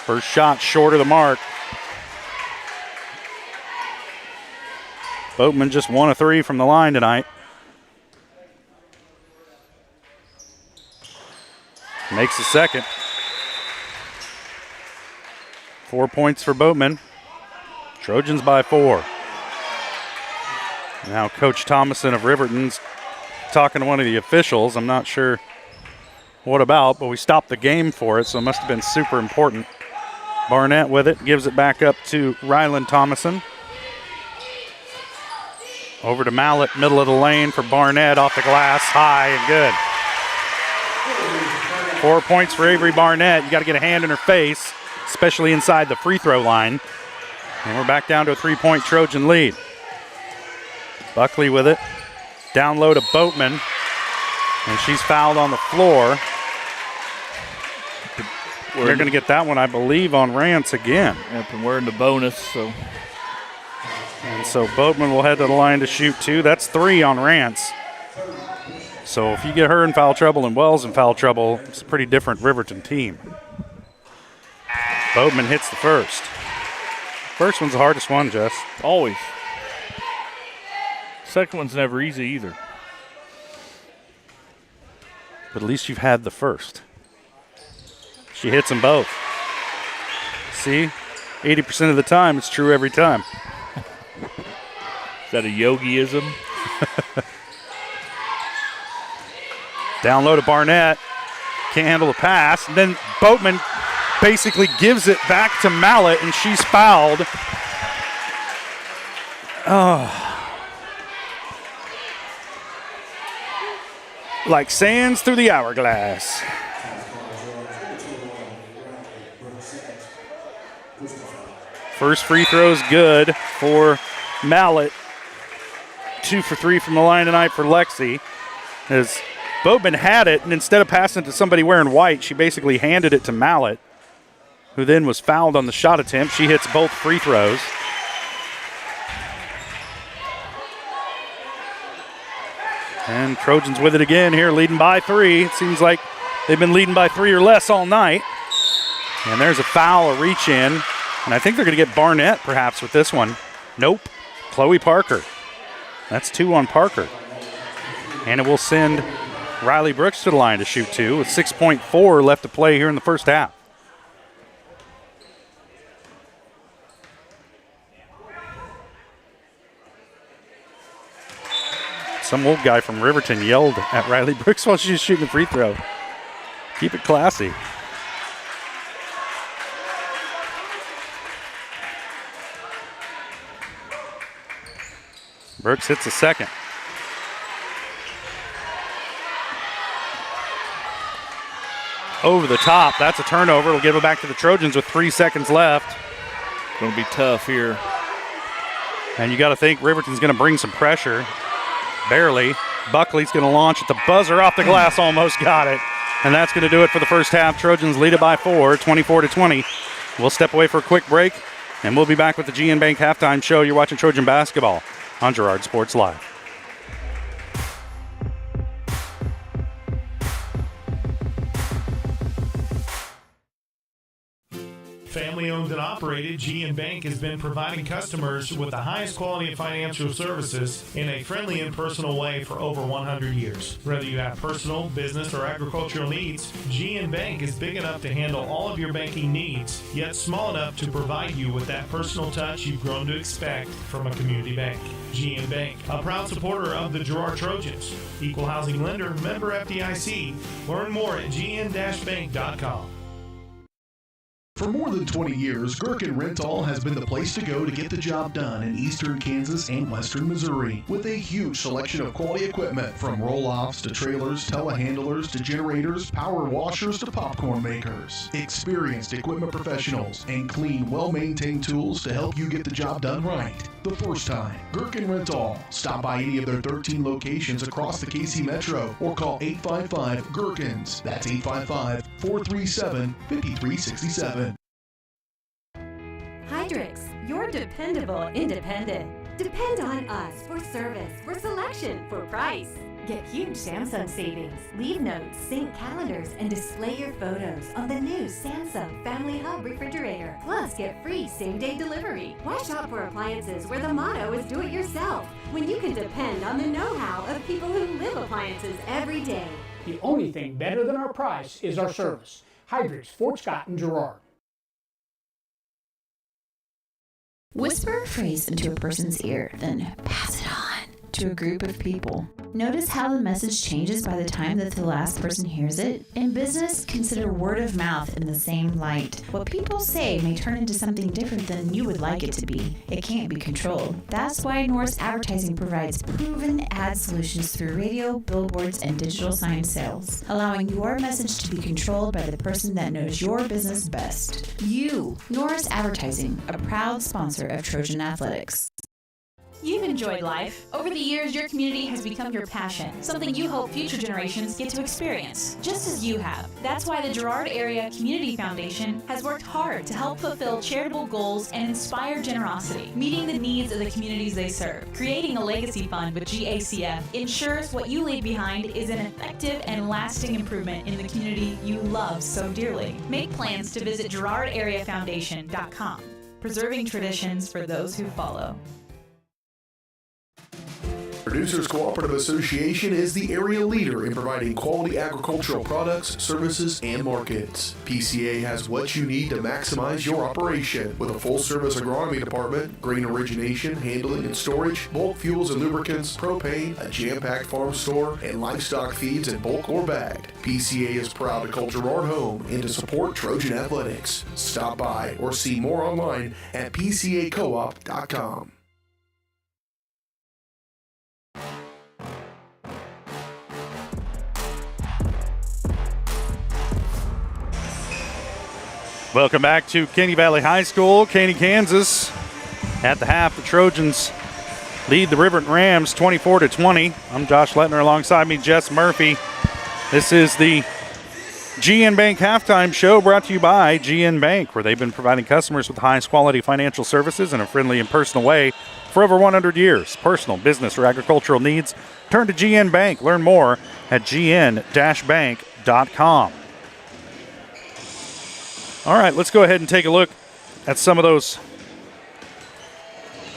First shot short of the mark. Boatman just 1 of 3 from the line tonight. Makes the second. 4 points for Boatman. Trojans by 4. Now Coach Thomason of Riverton's talking to one of the officials. I'm not sure what about, but we stopped the game for it, so it must have been super important. Barnett with it, gives it back up to Ryland Thomason. Over to Mallett, middle of the lane for Barnett, off the glass, high and good. 4 points for Avery Barnett. You got to get a hand in her face, especially inside the free throw line. And we're back down to a 3-point Trojan lead. Buckley with it. Down low to Boatman. And she's fouled on the floor. They're going to get that one, I believe, on Rance again. Yep, and we're in the bonus, so. And so Boatman will head to the line to shoot two. That's 3 on Rance. So if you get her in foul trouble and Wells in foul trouble, it's a pretty different Riverton team. Boatman hits the first. First one's the hardest one, Jess. Always. Second one's never easy either. But at least you've had the first. She hits them both. See? 80% of the time, it's true every time. Is that a yogiism? Down low to Barnett. Can't handle the pass. And then Boatman basically gives it back to Mallett, and she's fouled. Oh. Like sands through the hourglass. First free throw is good for Mallet. 2 for 3 from the line tonight for Lexi. As Bowman had it, and instead of passing it to somebody wearing white, she basically handed it to Mallet, who then was fouled on the shot attempt. She hits both free throws. And Trojans with it again here, leading by 3. It seems like they've been leading by 3 or less all night. And there's a foul, a reach in. And I think they're going to get Barnett perhaps with this one. Nope. Chloe Parker. That's 2 on Parker. And it will send Riley Brooks to the line to shoot 2 with 6.4 left to play here in the first half. Some old guy from Riverton yelled at Riley Brooks while she was shooting the free throw. Keep it classy. Brooks hits a second. Over the top. That's a turnover. It'll give it back to the Trojans with 3 seconds left. Going to be tough here. And you got to think Riverton's going to bring some pressure. Barely. Buckley's going to launch at the buzzer off the glass. Almost got it. And that's going to do it for the first half. Trojans lead it by 4, 24-20. We'll step away for a quick break, and we'll be back with the GN Bank halftime show. You're watching Trojan basketball on Girard Sports Live. Family owned and operated, GN Bank has been providing customers with the highest quality of financial services in a friendly and personal way for over 100 years. Whether you have personal, business, or agricultural needs, GN Bank is big enough to handle all of your banking needs, yet small enough to provide you with that personal touch you've grown to expect from a community bank. GN Bank, a proud supporter of the Girard Trojans. Equal housing lender, member FDIC. Learn more at gn-bank.com. For more than 20 years, Gherkin Rental has been the place to go to get the job done in eastern Kansas and western Missouri. With a huge selection of quality equipment from roll-offs to trailers, telehandlers to generators, power washers to popcorn makers. Experienced equipment professionals and clean, well-maintained tools to help you get the job done right. The first time, Gherkin Rental. Stop by any of their 13 locations across the KC Metro or call 855-GHERKINS. That's 855-437-5367. Hydrix, your dependable independent. Depend on us for service, for selection, for price. Get huge Samsung savings. Leave notes, sync calendars, and display your photos on the new Samsung Family Hub refrigerator. Plus, get free same-day delivery. Why shop for appliances where the motto is do it yourself when you can depend on the know-how of people who live appliances every day? The only thing better than our price is our service. Hydrix, Fort Scott, and Girard. Whisper a phrase into a person's ear, then pass it on to a group of people. Notice how the message changes by the time that the last person hears it? In business, consider word of mouth in the same light. What people say may turn into something different than you would like it to be. It can't be controlled. That's why Norris Advertising provides proven ad solutions through radio, billboards, and digital sign sales, allowing your message to be controlled by the person that knows your business best. You, Norris Advertising, a proud sponsor of Trojan Athletics. You've enjoyed life. Over the years, your community has become your passion, something you hope future generations get to experience, just as you have. That's why the Girard Area Community Foundation has worked hard to help fulfill charitable goals and inspire generosity, meeting the needs of the communities they serve. Creating a legacy fund with GACF ensures what you leave behind is an effective and lasting improvement in the community you love so dearly. Make plans to visit GirardAreaFoundation.com, preserving traditions for those who follow. Producers Cooperative Association is the area leader in providing quality agricultural products, services, and markets. PCA has what you need to maximize your operation with a full-service agronomy department, grain origination, handling, and storage, bulk fuels and lubricants, propane, a jam-packed farm store, and livestock feeds in bulk or bagged. PCA is proud to call Girard home and to support Trojan Athletics. Stop by or see more online at pcacoop.com. Welcome back to Caney Valley High School, Caney, Kansas. At the half, the Trojans lead the Riverton Rams 24-20. I'm Josh Lettner, alongside me, Jess Murphy. This is the GN Bank halftime show, brought to you by GN Bank, where they've been providing customers with the highest quality financial services in a friendly and personal way for over 100 years. Personal, business, or agricultural needs, turn to GN Bank. Learn more at gn-bank.com. All right, let's go ahead and take a look at some of those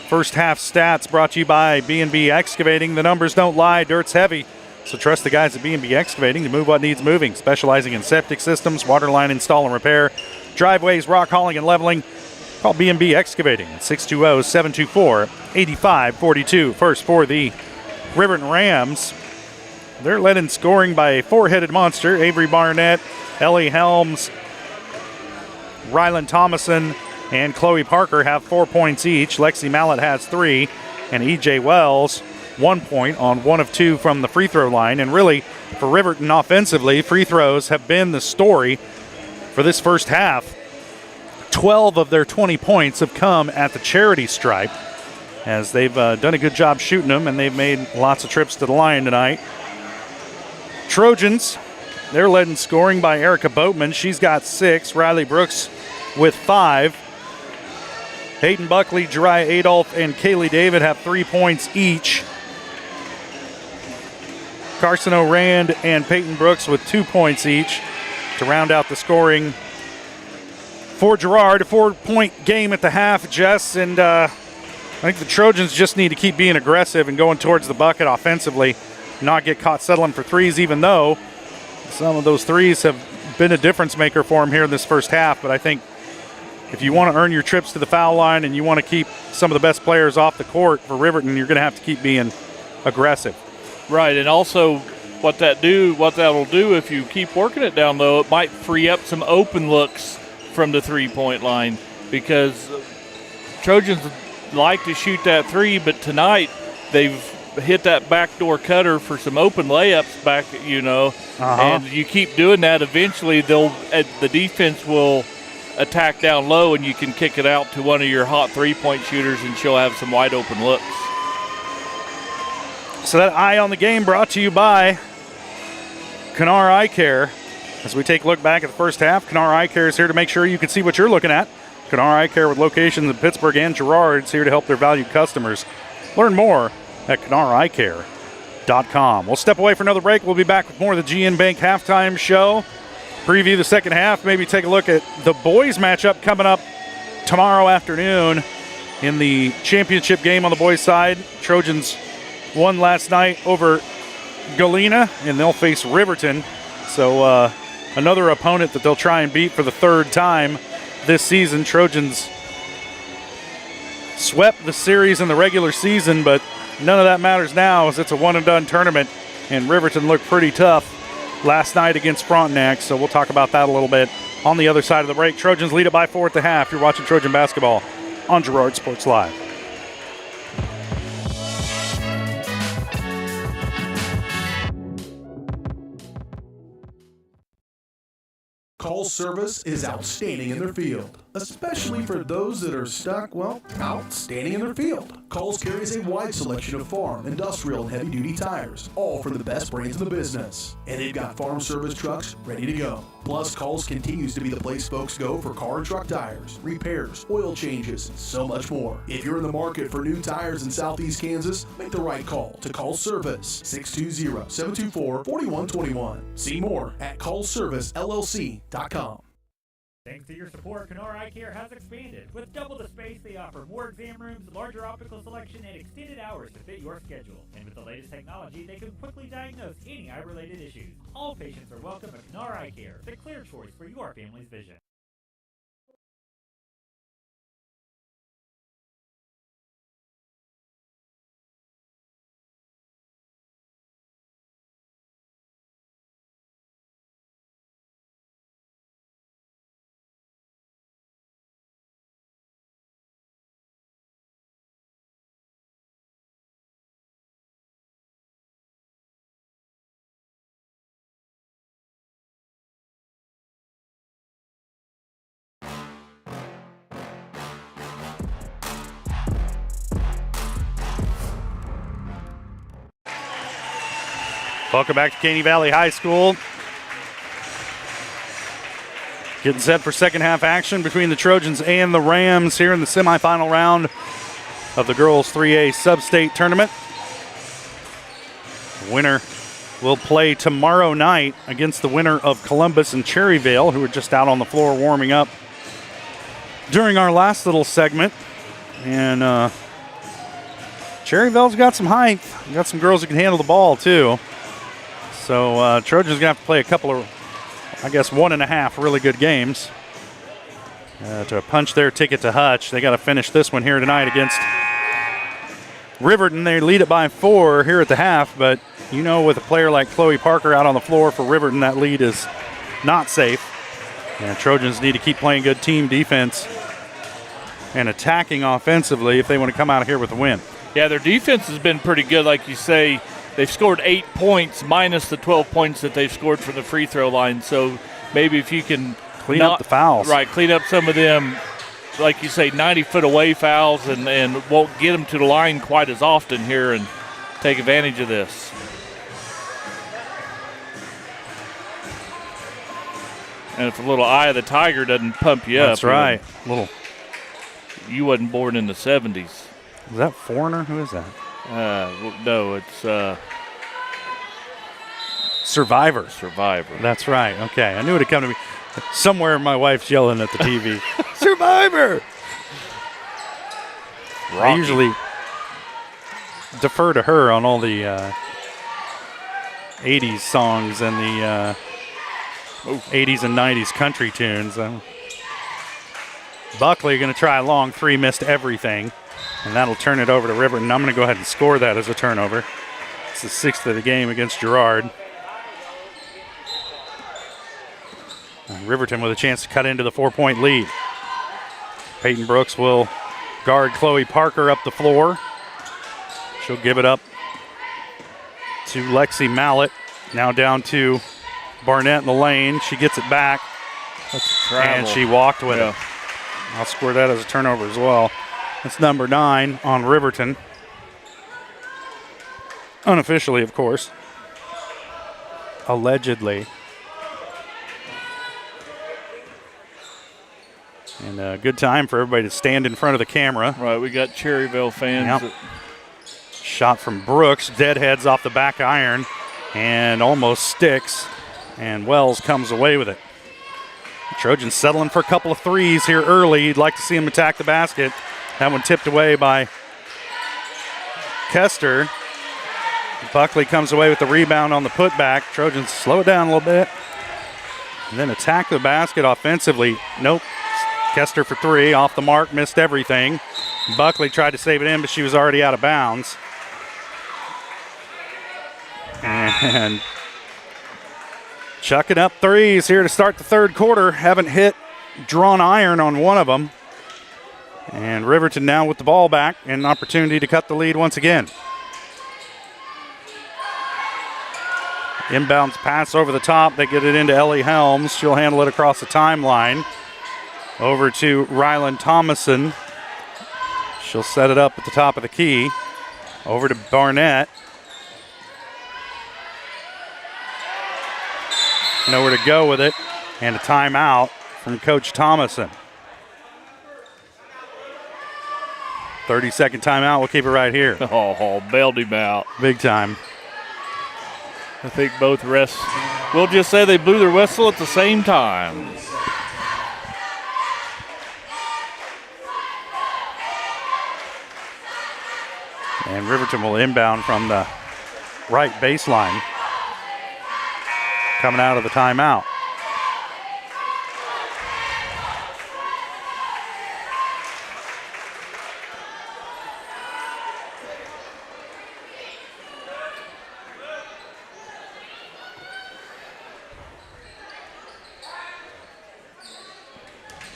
first half stats, brought to you by B&B Excavating. The numbers don't lie, dirt's heavy, so trust the guys at B&B Excavating to move what needs moving. Specializing in septic systems, water line install and repair, driveways, rock hauling and leveling. Call B&B Excavating at 620-724-8542. First for the Riverton Rams. They're led in scoring by a four-headed monster. Avery Barnett, Ellie Helms, Rylan Thomason, and Chloe Parker have 4 points each. Lexi Mallett has 3, and EJ Wells 1 point on 1 of 2 from the free throw line. And really, for Riverton offensively, free throws have been the story for this first half. 12 of their 20 points have come at the charity stripe, as they've done a good job shooting them, and they've made lots of trips to the line tonight. Trojans, they're led in scoring by Erica Boatman. She's got 6. Riley Brooks with 5. Hayden Buckley, Jariah Adolph, and Kaylee David have 3 points each. Carson O'Rand and Peyton Brooks with 2 points each to round out the scoring for Girard. A 4-point game at the half, Jess, and I think the Trojans just need to keep being aggressive and going towards the bucket offensively, not get caught settling for threes, even though some of those threes have been a difference maker for them here in this first half. But I think if you want to earn your trips to the foul line and you want to keep some of the best players off the court for Riverton, you're going to have to keep being aggressive. Right, and also what that'll do if you keep working it down low, it might free up some open looks from the three-point line, because Trojans like to shoot that three, but tonight they've hit that backdoor cutter for some open layups back, and you keep doing that, eventually the defense will attack down low, and you can kick it out to one of your hot three-point shooters, and she'll have some wide open looks. So that eye on the game brought to you by Kanar Eye Care. As we take a look back at the first half, Kanar Eye Care is here to make sure you can see what you're looking at. Kanar Eye Care, with locations in Pittsburgh and Girard, is here to help their valued customers. Learn more at KanarEyeCare.com. We'll step away for another break. We'll be back with more of the GN Bank halftime show. Preview the second half, maybe take a look at the boys matchup coming up tomorrow afternoon in the championship game on the boys' side. Trojans won last night over Galena, and they'll face Riverton. So another opponent that they'll try and beat for the third time this season. Trojans swept the series in the regular season, but none of that matters now, as it's a one-and-done tournament, and Riverton looked pretty tough last night against Frontenac, so we'll talk about that a little bit on the other side of the break. Trojans lead it by 4 at the half. You're watching Trojan basketball on Girard Sports Live. Call service is outstanding in their field, especially for those that are stuck, outstanding in their field. Coles carries a wide selection of farm, industrial, and heavy-duty tires, all for the best brands in the business. And they've got farm service trucks ready to go. Plus, Coles continues to be the place folks go for car and truck tires, repairs, oil changes, and so much more. If you're in the market for new tires in Southeast Kansas, make the right call to Coles Service, 620-724-4121. See more at ColesServiceLLC.com. Thanks to your support, Kanar Eye Care has expanded. With double the space, they offer more exam rooms, larger optical selection, and extended hours to fit your schedule. And with the latest technology, they can quickly diagnose any eye-related issues. All patients are welcome at Kanar Eye Care, the clear choice for your family's vision. Welcome back to Caney Valley High School. Getting set for second half action between the Trojans and the Rams here in the semifinal round of the girls 3A sub-state tournament. Winner will play tomorrow night against the winner of Columbus and Cherryvale, who are just out on the floor warming up during our last little segment. And Cherryvale's got some height. Got some girls who can handle the ball, too. So Trojans going to have to play a couple of, I guess, 1.5 really good games to punch their ticket to Hutch. They got to finish this one here tonight against Riverton. They lead it by 4 here at the half, but you know, with a player like Chloe Parker out on the floor for Riverton, that lead is not safe. And Trojans need to keep playing good team defense and attacking offensively if they want to come out of here with a win. Yeah, their defense has been pretty good, like you say. They've scored 8 points minus the 12 points that they've scored from the free throw line. So maybe if you can clean up the fouls. Right, clean up some of them, like you say, 90-foot away fouls and won't get them to the line quite as often here and take advantage of this. And if a little eye of the tiger doesn't pump you That's up. right. You wasn't born in the 70s. Is that Foreigner? Who is that? No, it's Survivor. Survivor. That's right. Okay. I knew it had come to me. Somewhere my wife's yelling at the TV. Survivor! Rocky. I usually defer to her on all the 80s songs and the 80s and 90s country tunes. Buckley going to try a long 3, missed everything, and that'll turn it over to Riverton. I'm going to go ahead and score that as a turnover. It's the 6th of the game against Girard. And Riverton with a chance to cut into the 4-point lead. Peyton Brooks will guard Chloe Parker up the floor. She'll give it up to Lexi Mallett. Now down to Barnett in the lane. She gets it back. And she walked with it. I'll score that as a turnover as well. That's number 9 on Riverton. Unofficially, of course. Allegedly. And a good time for everybody to stand in front of the camera. Right, we got Cherryvale fans. Yep. Shot from Brooks, deadheads off the back iron, and almost sticks. And Wells comes away with it. Trojans settling for a couple of threes here early. You'd like to see them attack the basket. That one tipped away by Kester. Buckley comes away with the rebound on the putback. Trojans slow it down a little bit. And then attack the basket offensively. Nope. Kester for 3, off the mark, missed everything. Buckley tried to save it in, but she was already out of bounds. And chucking up threes here to start the third quarter. Haven't hit drawn iron on one of them. And Riverton now with the ball back and an opportunity to cut the lead once again. Inbounds pass over the top. They get it into Ellie Helms. She'll handle it across the timeline. Over to Rylan Thomason. She'll set it up at the top of the key. Over to Barnett. Nowhere to go with it. And a timeout from Coach Thomason. 30-second timeout. We'll keep it right here. Oh, bailed him out. Big time. I think both refs, we'll just say they blew their whistle at the same time. And Riverton will inbound from the right baseline. Coming out of the timeout.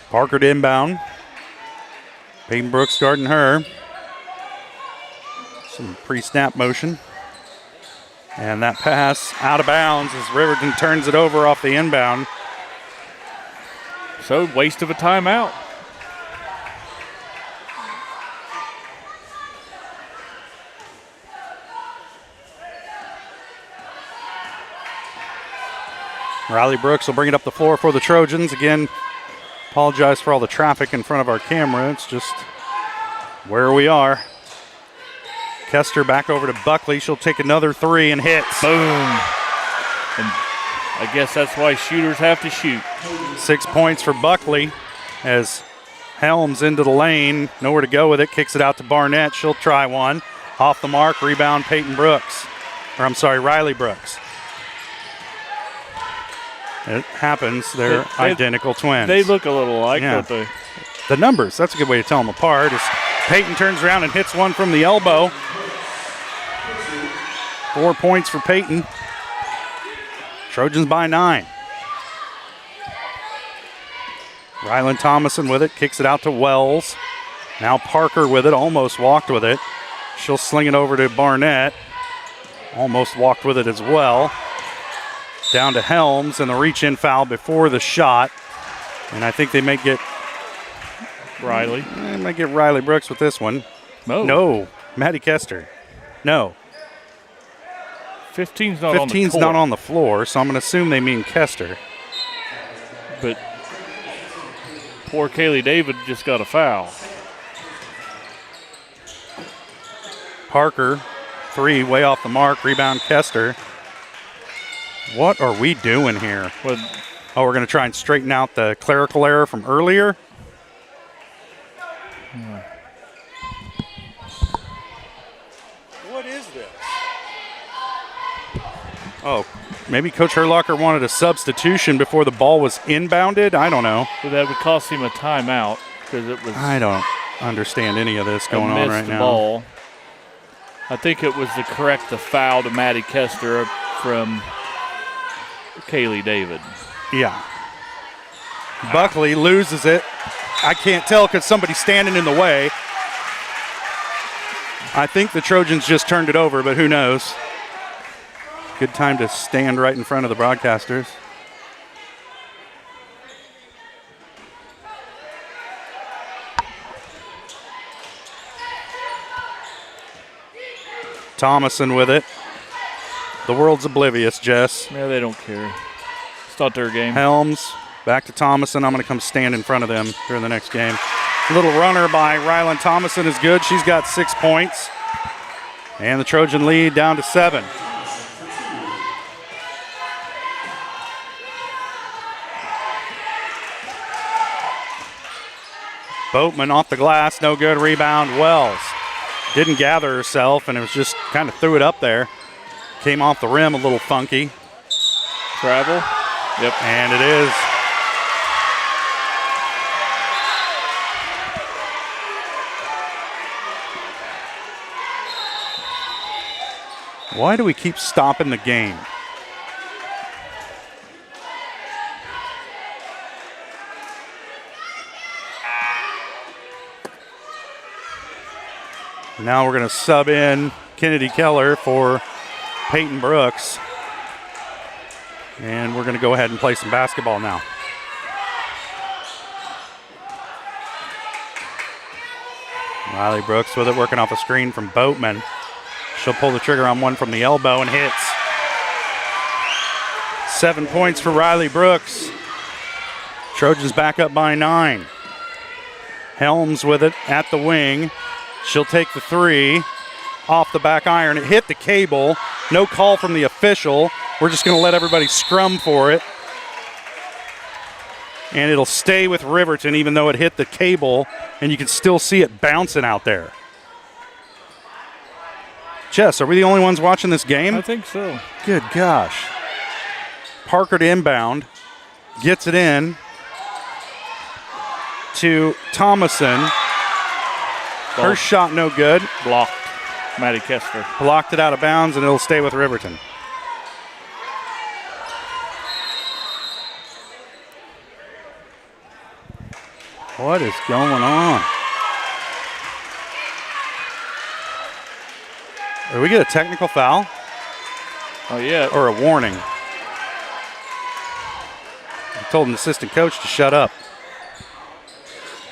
Parker to inbound. Peyton Brooks guarding her. Some pre-snap motion. And that pass out of bounds as Riverton turns it over off the inbound. So, waste of a timeout. Riley Brooks will bring it up the floor for the Trojans. Again, apologize for all the traffic in front of our camera. It's just where we are. Kester back over to Buckley. She'll take another three and hits. Boom. And I guess that's why shooters have to shoot. 6 points for Buckley as Helms into the lane. Nowhere to go with it. Kicks it out to Barnett. She'll try one. Off the mark. Rebound Peyton Brooks. Or I'm sorry, Riley Brooks. It happens. They're identical twins. They look a little alike, Yeah. don't they? The numbers, that's a good way to tell them apart. As Peyton turns around and hits one from the elbow. 4 points for Peyton. Trojans by 9. Rylan Thomason with it, kicks it out to Wells. Now Parker with it, almost walked with it. She'll sling it over to Barnett. Almost walked with it as well. Down to Helms, and the reach-in foul before the shot. And I think they may get Riley. They might get Riley Brooks with this one. No. Maddie Kester. No. 15's not on the 15's court. not on the floor, so I'm going to assume they mean Kester. But poor Kaylee David just got a foul. Parker, three, way off the mark. Rebound Kester. What are we doing here? Well, we're going to try and straighten out the clerical error from earlier. What is this? Oh, maybe Coach Herlocker wanted a substitution before the ball was inbounded? I don't know. But that would cost him a timeout because it was. I don't understand any of this going on right now. Ball. I think it was to correct the foul to Maddie Kester from Kaylee David. Yeah. Buckley loses it. I can't tell because somebody's standing in the way. I think the Trojans just turned it over, but who knows? Good time to stand right in front of the broadcasters. Thomason with it. The world's oblivious, Jess. Yeah, they don't care. It's not their game. Helms, back to Thomason. I'm going to come stand in front of them during the next game. A little runner by Rylan Thomason is good. She's got 6 points. And the Trojan lead down to 7. Boatman off the glass, no good. Rebound, Wells. Didn't gather herself, and it was just kind of threw it up there. Came off the rim a little funky. Travel. Yep. And it is. Why do we keep stopping the game? Now we're going to sub in Kennedy Keller for Peyton Brooks. And we're going to go ahead and play some basketball now. Riley Brooks with it, working off a screen from Boatman. She'll pull the trigger on one from the elbow and hits. 7 points for Riley Brooks. Trojans back up by 9. Helms with it at the wing. She'll take the three off the back iron. It hit the cable. No call from the official. We're just going to let everybody scrum for it. And it'll stay with Riverton even though it hit the cable, and you can still see it bouncing out there. Jess, are we the only ones watching this game? I think so. Good gosh. Parker to inbound. Gets it in to Thomason. Her shot no good. Blocked. Maddie Kester. Blocked it out of bounds, and it'll stay with Riverton. What is going on? Did we get a technical foul? Oh, yeah. Or a warning? I told an assistant coach to shut up.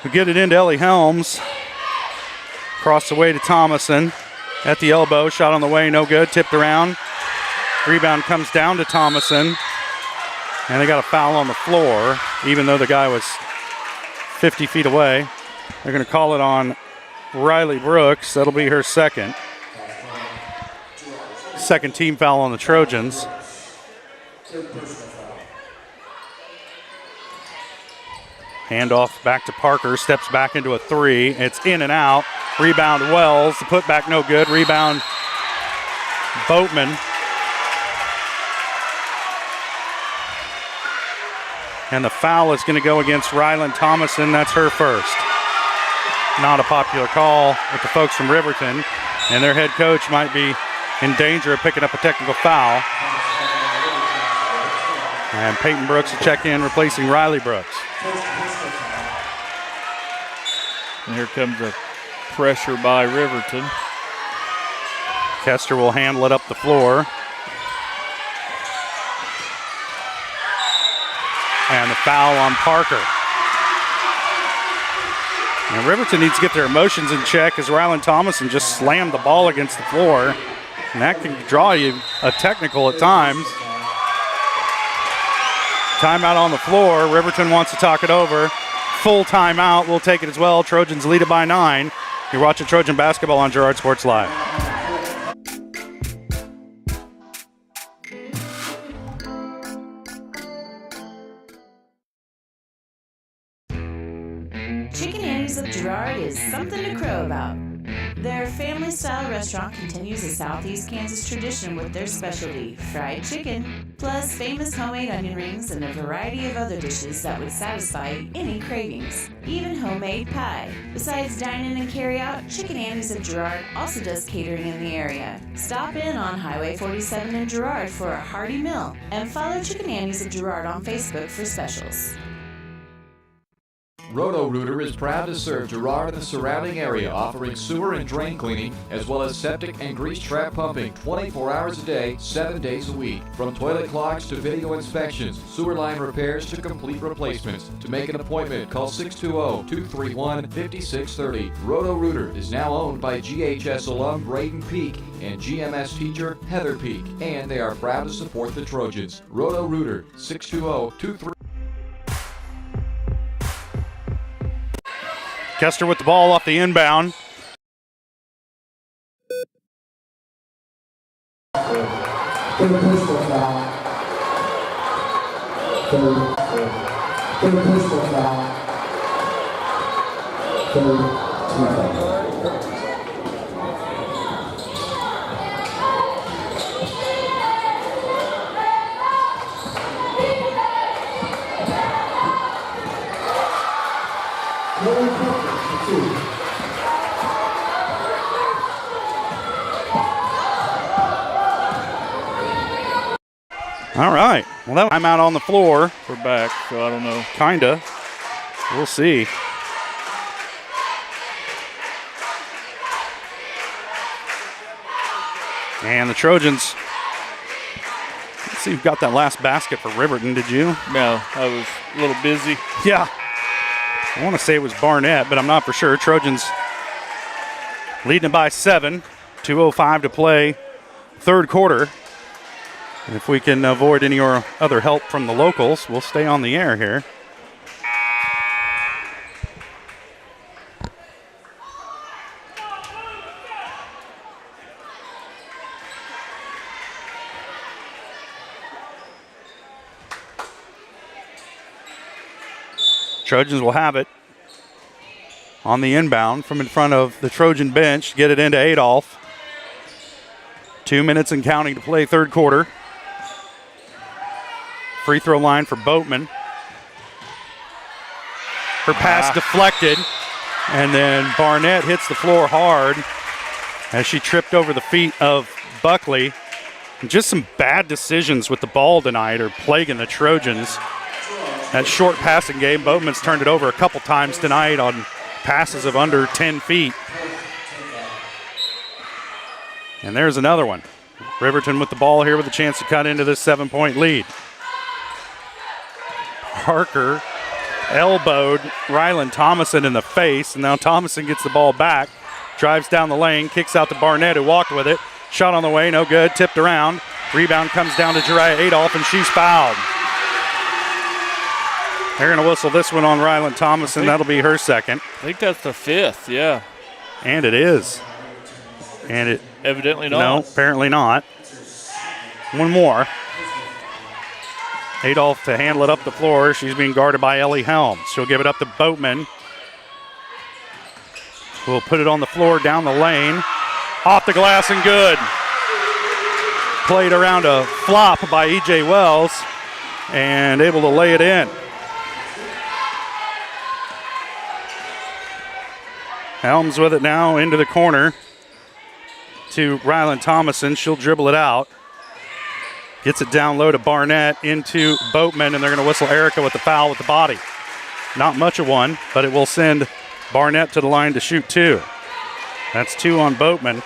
We get it into Ellie Helms. Cross the way to Thomason. At the elbow, shot on the way, no good. Tipped around. Rebound comes down to Thomason. And they got a foul on the floor, even though the guy was 50 feet away. They're going to call it on Riley Brooks. That'll be her second. Second team foul on the Trojans. Handoff back to Parker, steps back into a three. It's in and out. Rebound Wells, the putback no good. Rebound Boatman. And the foul is going to go against Ryland Thomason. That's her first. Not a popular call with the folks from Riverton. And their head coach might be in danger of picking up a technical foul. And Peyton Brooks will check in, replacing Riley Brooks. And here comes the pressure by Riverton. Kester will handle it up the floor. And the foul on Parker. And Riverton needs to get their emotions in check as Ryland Thomason just slammed the ball against the floor. And that can draw you a technical at times. Timeout on the floor. Riverton wants to talk it over. Full timeout. We'll take it as well. Trojans lead it by 9. You're watching Trojan basketball on Girard Sports Live. Chicken Annie's of Girard is something to crow about. Their family-style restaurant continues a Southeast Kansas tradition with their specialty, fried chicken, plus famous homemade onion rings and a variety of other dishes that would satisfy any cravings, even homemade pie. Besides dine-in and carry-out, Chicken Annie's of Girard also does catering in the area. Stop in on Highway 47 in Girard for a hearty meal, and follow Chicken Annie's of Girard on Facebook for specials. Roto-Rooter is proud to serve Girard and the surrounding area, offering sewer and drain cleaning, as well as septic and grease trap pumping 24 hours a day, 7 days a week. From toilet clogs to video inspections, sewer line repairs to complete replacements. To make an appointment, call 620-231-5630. Roto-Rooter is now owned by GHS alum Braden Peak and GMS teacher Heather Peak, and they are proud to support the Trojans. Roto-Rooter, 620-23. Kester with the ball off the inbound. Third personal foul. Third personal foul. Third team foul. All right. Well, that I'm out on the floor. We're back, so I don't know. Kinda. We'll see. And the Trojans. Let's see who got that last basket for Riverton. Did you? No, I was a little busy. Yeah. I want to say it was Barnett, but I'm not for sure. Trojans leading it by 7. 2:05 to play. Third quarter. And if we can avoid any or other help from the locals, we'll stay on the air here. Trojans will have it on the inbound from in front of the Trojan bench. Get it into Adolph. 2 minutes and counting to play third quarter. Free throw line for Boatman. Her pass deflected, and then Barnett hits the floor hard as she tripped over the feet of Buckley. And just some bad decisions with the ball tonight are plaguing the Trojans. That short passing game, Boatman's turned it over a couple times tonight on passes of under 10 feet. And there's another one. Riverton with the ball here with a chance to cut into this 7-point lead. Parker elbowed Ryland Thomason in the face, and now Thomason gets the ball back, drives down the lane, kicks out to Barnett, who walked with it. Shot on the way, no good, tipped around. Rebound comes down to Jariah Adolph, and she's fouled. They're going to whistle this one on Ryland Thomason. That'll be her second. I think that's the 5th, yeah. And it is. And it evidently not. No, apparently not. One more. Adolph to handle it up the floor. She's being guarded by Ellie Helms. She'll give it up to Boatman. We'll put it on the floor down the lane. Off the glass and good. Played around a flop by E.J. Wells and able to lay it in. Helms with it now into the corner to Ryland Thomason. She'll dribble it out. Gets it down low to Barnett into Boatman, and they're going to whistle Erica with the foul with the body. Not much of one, but it will send Barnett to the line to shoot 2. That's 2 on Boatman.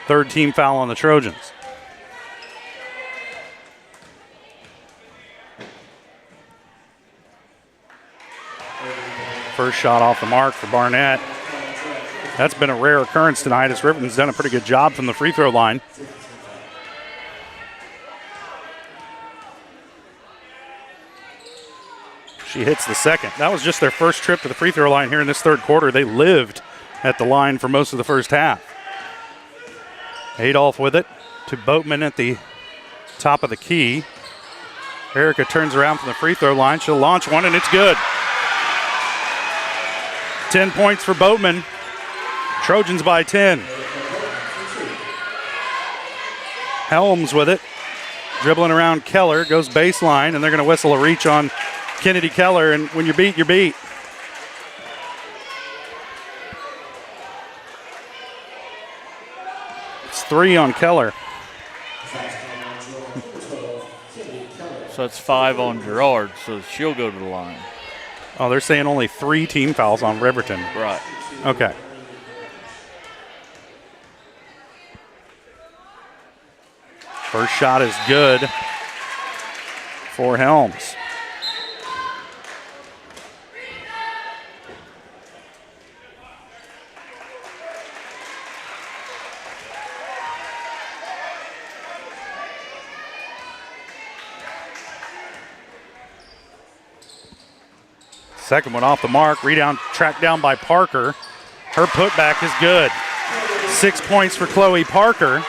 3rd team foul on the Trojans. First shot off the mark for Barnett. That's been a rare occurrence tonight as Riverton's done a pretty good job from the free throw line. She hits the second. That was just their first trip to the free throw line here in this 3rd quarter. They lived at the line for most of the first half. Adolph with it to Boatman at the top of the key. Erica turns around from the free throw line. She'll launch one, and it's good. 10 points for Boatman. Trojans by 10. Helms with it. Dribbling around Keller. Goes baseline, and they're going to whistle a reach on Kennedy Keller, and when you're beat, you're beat. It's 3 on Keller. So it's 5 on Girard, so she'll go to the line. Oh, they're saying only 3 team fouls on Riverton. Right. Okay. First shot is good for Helms. Second one off the mark. Rebound tracked down by Parker. Her putback is good. 6 points for Chloe Parker.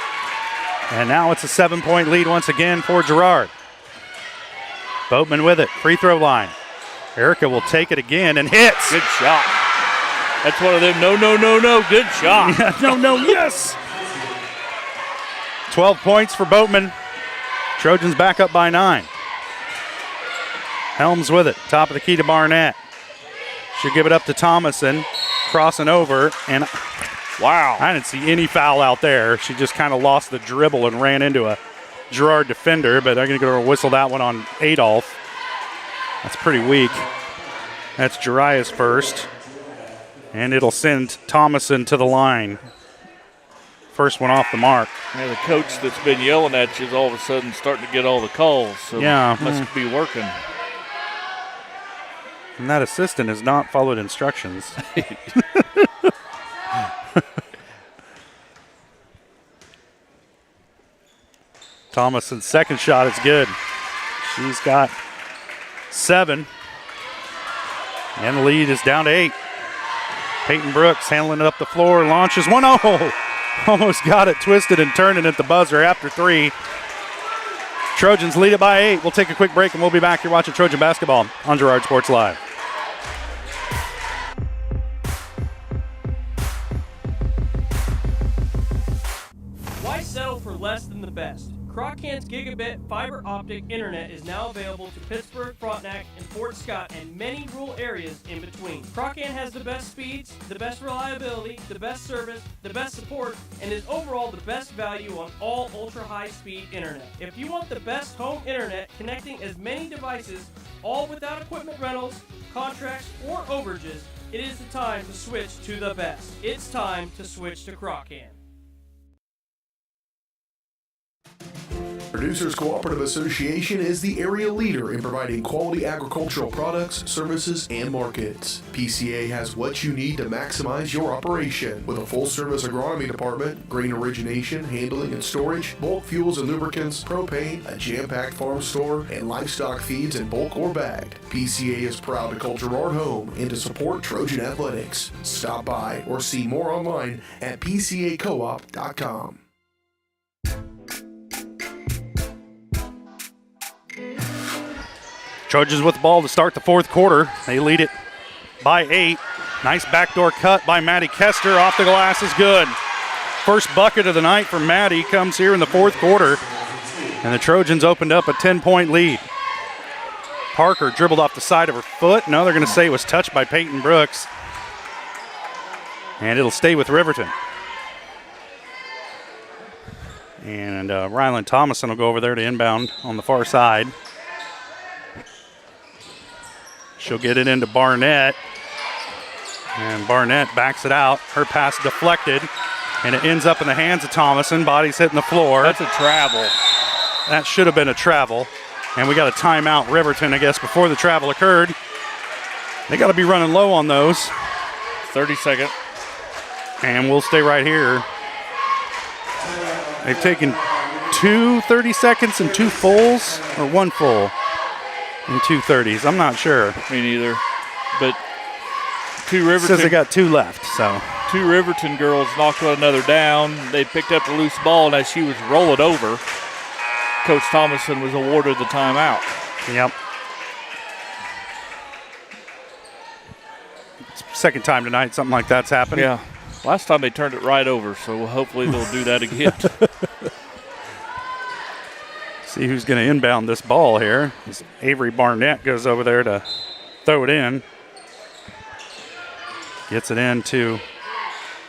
And now it's a 7-point lead once again for Girard. Boatman with it. Free throw line. Erica will take it again and hits. Good shot. That's one of them no. Good shot. Yeah, no, yes. 12 points for Boatman. Trojans back up by 9. Helms with it. Top of the key to Barnett. She'll give it up to Thomason. Crossing over. And wow, I didn't see any foul out there. She just kind of lost the dribble and ran into a Girard defender, but they're going to go whistle that one on Adolph. That's pretty weak. That's Jariah's first. And it'll send Thomason to the line. First one off the mark. Yeah, the coach that's been yelling at you is all of a sudden starting to get all the calls. So yeah, must be working. And that assistant has not followed instructions. Thomason's second shot is good. She's got 7. And the lead is down to 8. Peyton Brooks handling it up the floor, launches one. Oh, almost got it twisted and turning at the buzzer after 3. Trojans lead it by 8. We'll take a quick break and we'll be back here watching Trojan basketball on Girard Sports Live. Why settle for less than the best? Croccan's gigabit fiber optic internet is now available to Pittsburgh, Frontenac, and Fort Scott, and many rural areas in between. Croccan has the best speeds, the best reliability, the best service, the best support, and is overall the best value on all ultra-high-speed internet. If you want the best home internet connecting as many devices, all without equipment rentals, contracts, or overages, it is the time to switch to the best. It's time to switch to Croccan. Producers Cooperative Association is the area leader in providing quality agricultural products, services, and markets. PCA has what you need to maximize your operation with a full-service agronomy department, grain origination, handling and storage, bulk fuels and lubricants, propane, a jam-packed farm store, and livestock feeds in bulk or bagged. PCA is proud to call Girard home and to support Trojan athletics. Stop by or see more online at pcacoop.com. Trojans with the ball to start the fourth quarter. They lead it by 8. Nice backdoor cut by Maddie Kester. Off the glass is good. First bucket of the night for Maddie comes here in the fourth quarter. And the Trojans opened up a 10-point lead. Parker dribbled off the side of her foot. No, they're going to say it was touched by Peyton Brooks. And it'll stay with Riverton. And Rylan Thomason will go over there to inbound on the far side. She'll get it into Barnett. And Barnett backs it out. Her pass deflected. And it ends up in the hands of Thomason. Body's hitting the floor. That's a travel. That should have been a travel. And we got a timeout, Riverton, I guess, before the travel occurred. They got to be running low on those. 30-second. And we'll stay right here. They've taken 2 30 seconds and 2 fulls, or 1 full and 2 30s. I'm not sure. Me neither. But 2 Riverton. Says they got 2 left, so. 2 Riverton girls knocked one another down. They picked up the loose ball, and as she was rolling over, Coach Thomason was awarded the timeout. Yep. Second time tonight something like that's happened. Yeah. Last time they turned it right over, so hopefully they'll do that again. See who's going to inbound this ball here. Avery Barnett goes over there to throw it in. Gets it into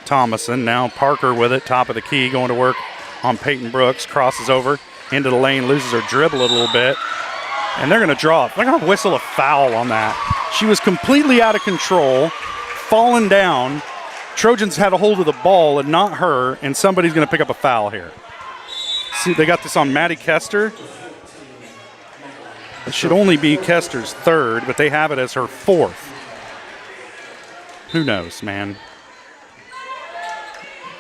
Thomason. Now Parker with it, top of the key, going to work on Peyton Brooks. Crosses over into the lane, loses her dribble a little bit. And they're going to draw. They're going to whistle a foul on that. She was completely out of control, falling down. Trojans had a hold of the ball and not her, and somebody's going to pick up a foul here. See, they got this on Maddie Kester. It should only be Kester's 3rd, but they have it as her 4th. Who knows, man?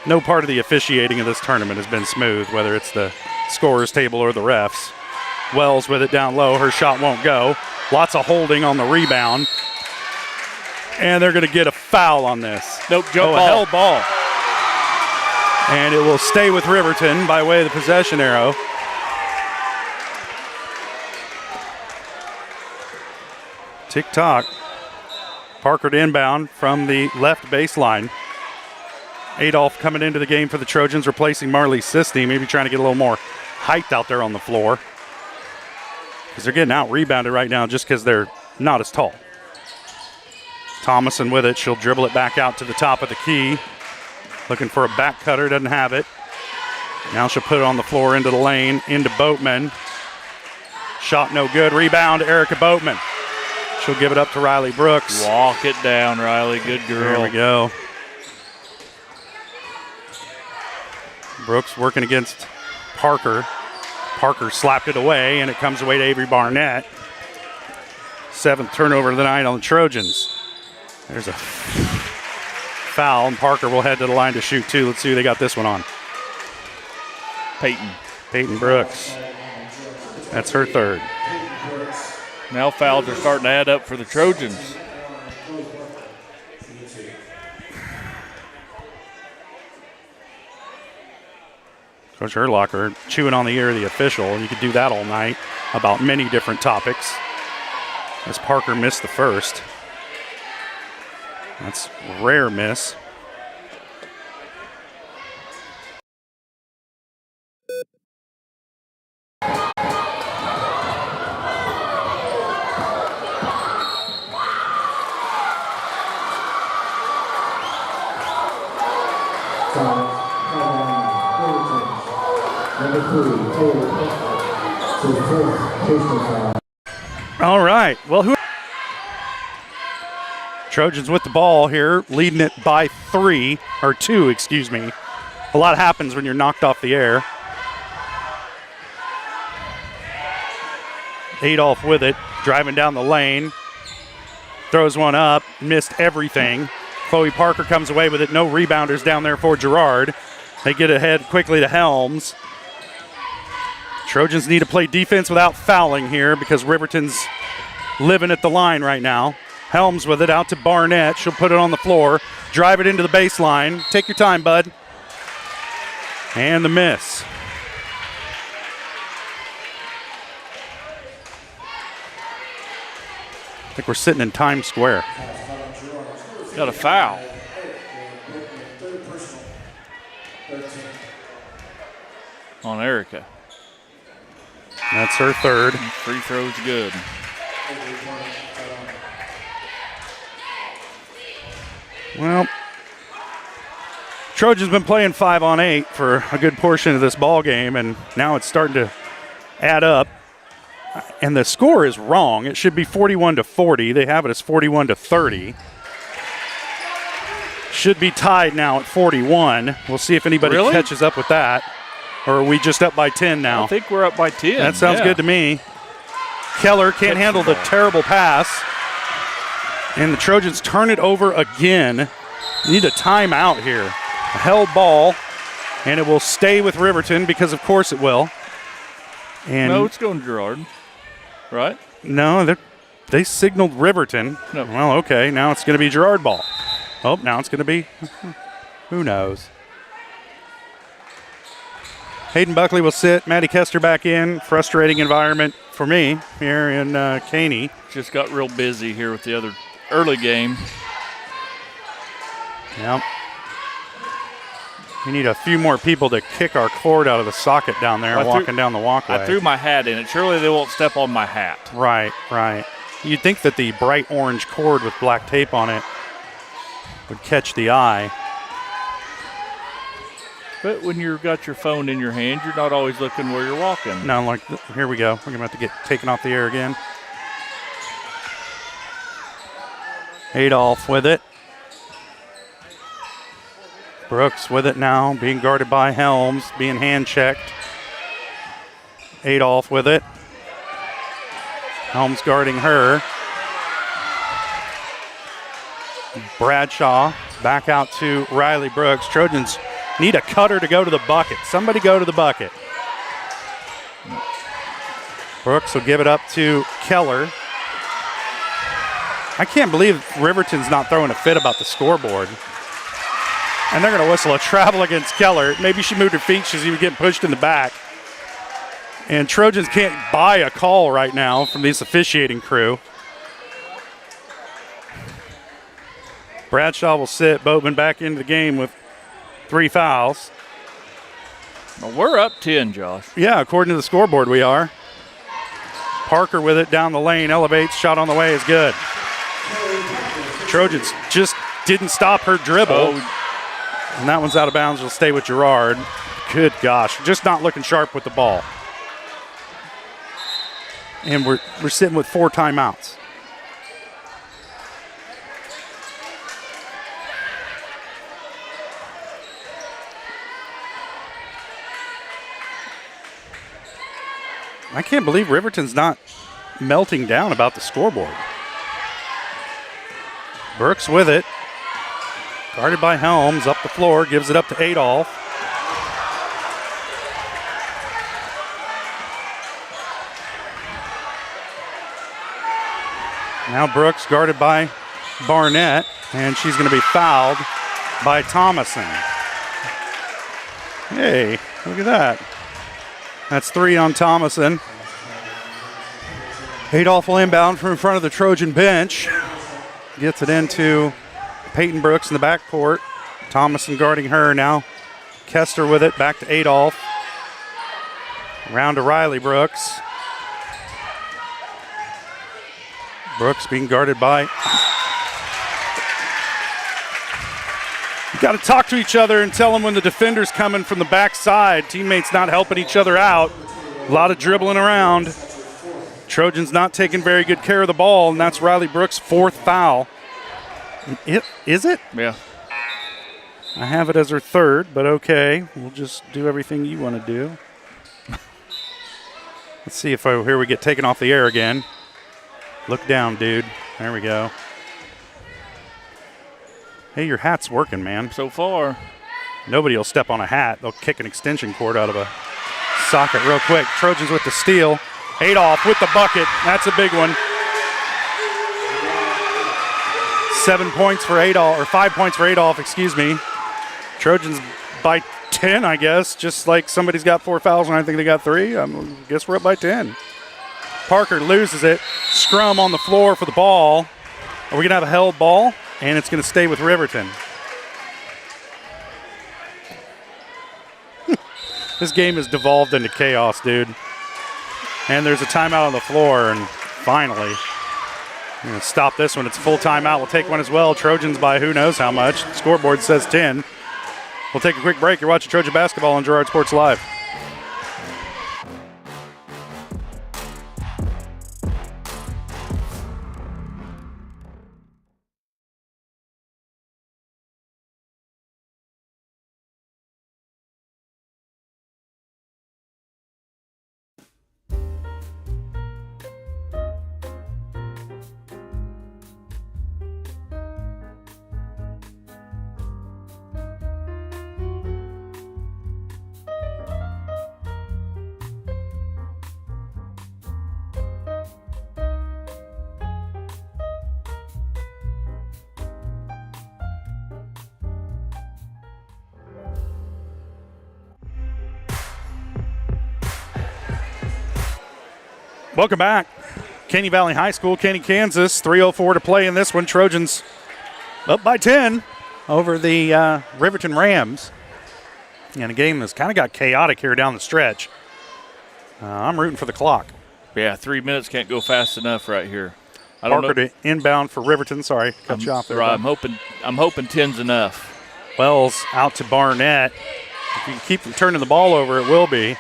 No part of the officiating of this tournament has been smooth, whether it's the scorer's table or the refs. Wells with it down low. Her shot won't go. Lots of holding on the rebound. And they're going to get a foul on this. Nope, jump ball. A held ball. And it will stay with Riverton by way of the possession arrow. Tick-tock. Parker to inbound from the left baseline. Adolph coming into the game for the Trojans, replacing Marley Sistey. Maybe trying to get a little more height out there on the floor. Because they're getting out-rebounded right now just because they're not as tall. Thomason with it. She'll dribble it back out to the top of the key. Looking for a back cutter. Doesn't have it. Now she'll put it on the floor into the lane. Into Boatman. Shot no good. Rebound, Erica Boatman. She'll give it up to Riley Brooks. Walk it down, Riley. Good girl. There we go. Brooks working against Parker. Parker slapped it away, and it comes away to Avery Barnett. 7th turnover of the night on the Trojans. There's a foul, and Parker will head to the line to shoot 2. Let's see who they got this one on. Peyton Brooks. That's her 3rd. Now fouls are starting to add up for the Trojans. Coach Urlacher chewing on the ear of the official, and you could do that all night about many different topics. As Parker missed the first. That's a rare miss. All right. Well, Trojans with the ball here, leading it by 2, excuse me. A lot happens when you're knocked off the air. Adolph with it, driving down the lane. Throws one up, missed everything. Chloe Parker comes away with it. No rebounders down there for Girard. They get ahead quickly to Helms. Trojans need to play defense without fouling here because Riverton's living at the line right now. Helms with it out to Barnett. She'll put it on the floor, drive it into the baseline. Take your time, bud. And the miss. I think we're sitting in Times Square. Got a foul. On Erica. That's her third. Free throw's good. Well, Trojans been playing 5-on-8 for a good portion of this ball game, and now it's starting to add up. And the score is wrong. It should be 41-40. They have it as 41-30. Should be tied now at 41. We'll see if anybody catches up with that. Or are we just up by 10 now? I think we're up by 10. That sounds good to me. Keller can't handle the terrible pass. And the Trojans turn it over again. Need a timeout here. A held ball. And it will stay with Riverton because, of course, it will. And no, it's going to Girard. Right? No, they signaled Riverton. No. Well, okay, now it's going to be Girard ball. Oh, now it's going to be, who knows. Hayden Buckley will sit. Maddie Kester back in. Frustrating environment for me here in Caney. Just got real busy here with the other early game. Yep. We need a few more people to kick our cord out of the socket down there walking down the walkway. I threw my hat in it. Surely they won't step on my hat. Right, right. You'd think that the bright orange cord with black tape on it would catch the eye. But when you've got your phone in your hand, you're not always looking where you're walking. No, like, here we go. We're going to have to get taken off the air again. Adolph with it. Brooks with it now, being guarded by Helms, being hand-checked. Adolph with it. Helms guarding her. Bradshaw back out to Riley Brooks. Trojans need a cutter to go to the bucket. Somebody go to the bucket. Brooks will give it up to Keller. I can't believe Riverton's not throwing a fit about the scoreboard. And they're going to whistle a travel against Keller. Maybe she moved her feet. She's even getting pushed in the back. And Trojans can't buy a call right now from this officiating crew. Bradshaw will sit. Boatman back into the game with 3 fouls. Well, we're up 10, Josh. Yeah, according to the scoreboard, we are. Parker with it down the lane. Elevates. Shot on the way is good. Trojans just didn't stop her dribble. Oh. And that one's out of bounds. Will stay with Girard. Good gosh. Just not looking sharp with the ball. And we're sitting with 4 timeouts. I can't believe Riverton's not melting down about the scoreboard. Brooks with it. Guarded by Helms, up the floor, gives it up to Adolph. Now Brooks guarded by Barnett, and she's going to be fouled by Thomason. Hey, look at that. That's 3 on Thomason. Adolph will inbound from in front of the Trojan bench. Gets it into Peyton Brooks in the backcourt. Thomason guarding her now. Kester with it, back to Adolph. Around to Riley Brooks. Brooks being guarded by. You got to talk to each other and tell them when the defender's coming from the backside. Teammates not helping each other out. A lot of dribbling around. Trojans not taking very good care of the ball, and that's Riley Brooks' 4th foul. Is it? Yeah. I have it as her 3rd, but okay. We'll just do everything you want to do. Let's see if here we get taken off the air again. Look down, dude. There we go. Hey, your hat's working, man. So far. Nobody will step on a hat. They'll kick an extension cord out of a socket real quick. Trojans with the steal. Adolph with the bucket. That's a big one. 7 points for Adolph, or 5 points for Adolph, excuse me. Trojans by 10, I guess, just like somebody's got 4 fouls and I think they got 3. I guess we're up by 10. Parker loses it. Scrum on the floor for the ball. Are we going to have a held ball? And it's going to stay with Riverton. This game has devolved into chaos, dude. And there's a timeout on the floor, and finally, I'm going to stop this one. It's a full timeout. We'll take one as well. Trojans by who knows how much. The scoreboard says 10. We'll take a quick break. You're watching Trojan Basketball on Girard Sports Live. Welcome back. Caney Valley High School, Caney, Kansas. 3:04 to play in this one. Trojans up by 10 over the Riverton Rams. And a game that's kind of got chaotic here down the stretch. I'm rooting for the clock. Yeah, 3 minutes can't go fast enough right here. Parker to inbound for Riverton. Sorry, cut you off there. Right, I'm hoping 10's enough. Wells out to Barnett. If you can keep from turning the ball over, it will be.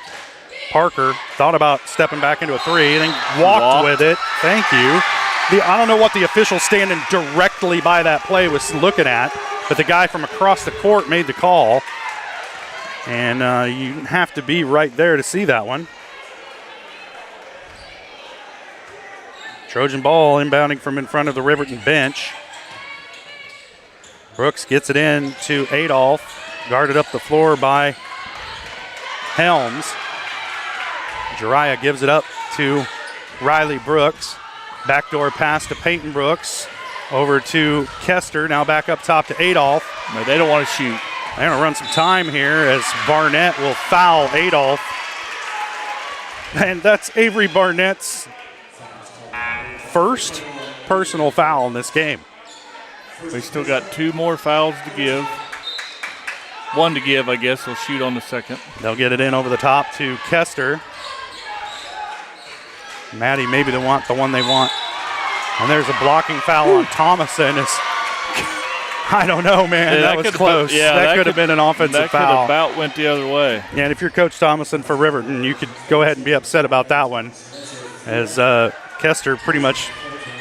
Parker thought about stepping back into a 3, then walked with it. Thank you. I don't know what the official standing directly by that play was looking at, but the guy from across the court made the call. And you have to be right there to see that one. Trojan ball inbounding from in front of the Riverton bench. Brooks gets it in to Adolph, guarded up the floor by Helms. Jiraiya gives it up to Riley Brooks. Backdoor pass to Peyton Brooks. Over to Kester, now back up top to Adolph. No, they don't want to shoot. They're going to run some time here as Barnett will foul Adolph. And that's Avery Barnett's first personal foul in this game. We still got 2 more fouls to give. 1 to give, I guess. They'll shoot on the second. They'll get it in over the top to Kester. Maddie maybe the one they want. And there's a blocking foul on Thomason. I don't know, man. Yeah, that was close. That could have been an offensive foul. That could have about went the other way. Yeah, and if you're Coach Thomason for Riverton, you could go ahead and be upset about that one, as Kester pretty much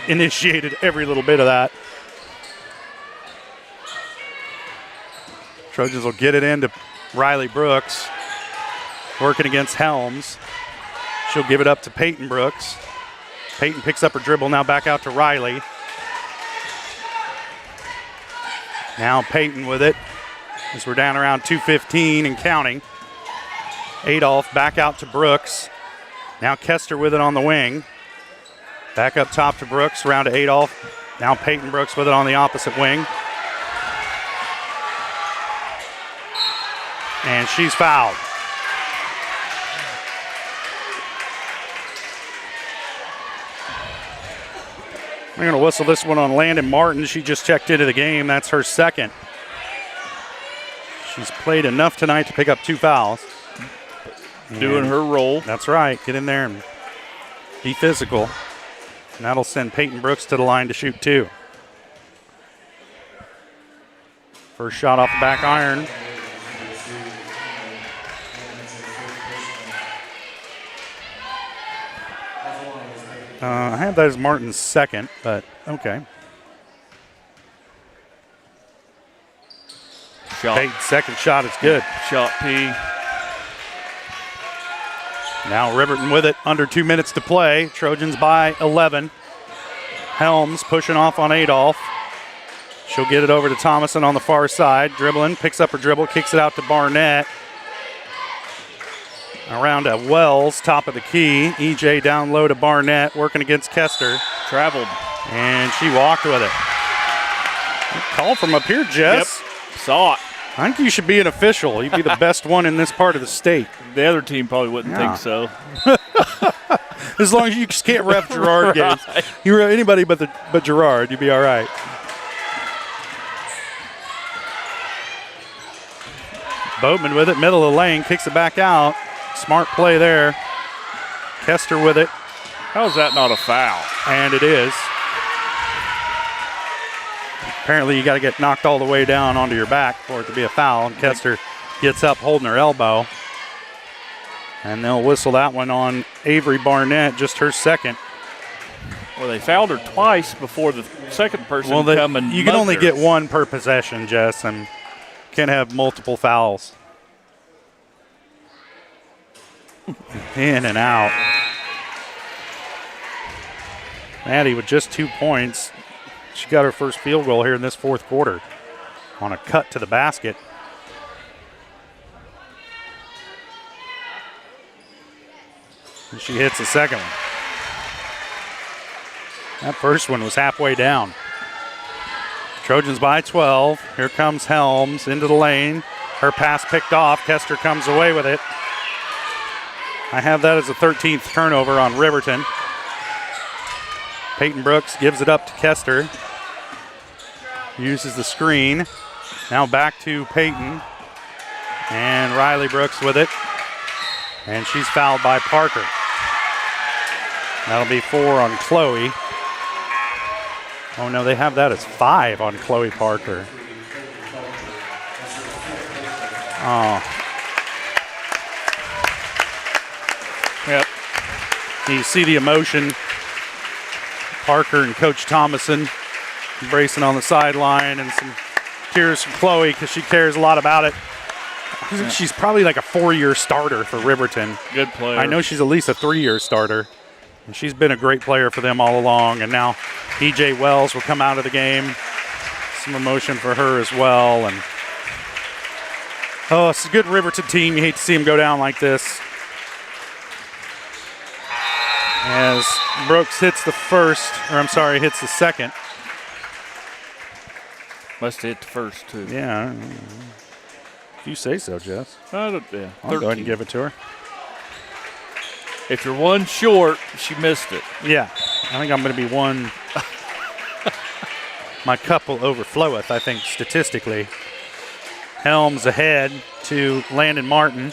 initiated every little bit of that. Trojans will get it into Riley Brooks, working against Helms. She'll give it up to Peyton Brooks. Peyton picks up her dribble, now back out to Riley. Now Peyton with it, as we're down around 2:15 and counting. Adolph back out to Brooks. Now Kester with it on the wing. Back up top to Brooks, around to Adolph. Now Peyton Brooks with it on the opposite wing. And she's fouled. We're going to whistle this one on Landon Martin. She just checked into the game. That's her second. She's played enough tonight to pick up 2 fouls. Doing her role. That's right. Get in there and be physical. And that'll send Peyton Brooks to the line to shoot 2. First shot off the back iron. I have that as Martin's second, but okay. Shot. Peyton's second shot is good. Shot P. Now Riverton with it, under 2 minutes to play. Trojans by 11. Helms pushing off on Adolph. She'll get it over to Thomason on the far side. Dribbling, picks up her dribble, kicks it out to Barnett. Around to Wells, top of the key. EJ down low to Barnett, working against Kester. Traveled. And she walked with it. Call from up here, Jess. Yep, saw it. I think you should be an official. You'd be the best one in this part of the state. The other team probably wouldn't think so. As long as you just can't ref Girard games. You ref anybody but Girard, you'd be all right. Boatman with it, middle of the lane, kicks it back out. Smart play there. Kester with it. How is that not a foul? And it is. Apparently you got to get knocked all the way down onto your back for it to be a foul. And Kester gets up holding her elbow. And they'll whistle that one on Avery Barnett, just her second. Well, they fouled her twice before the second person come and you can only get one per possession, Jess, and can't have multiple fouls. In and out. Maddie with just 2 points. She got her first field goal here in this fourth quarter on a cut to the basket. And she hits the second one. That first one was halfway down. Trojans by 12. Here comes Helms into the lane. Her pass picked off. Kester comes away with it. I have that as the 13th turnover on Riverton. Peyton Brooks gives it up to Kester. Uses the screen. Now back to Peyton. And Riley Brooks with it. And she's fouled by Parker. That'll be 4 on Chloe. Oh no, they have that as 5 on Chloe Parker. Oh. Yep. You see the emotion. Parker and Coach Thomason embracing on the sideline, and some tears from Chloe because she cares a lot about it. She's probably like a 4-year starter for Riverton. Good player. I know she's at least a 3-year starter. And she's been a great player for them all along. And now EJ Wells will come out of the game. Some emotion for her as well. And oh, it's a good Riverton team. You hate to see them go down like this. As Brooks hits the hits the second. Must have hit the first, too. Yeah. If you say so, Jess. Yeah, I'll go ahead and give it to her. If you're one short, she missed it. Yeah. I think I'm going to be one. My cup will overfloweth, I think, statistically. Helms ahead to Landon Martin.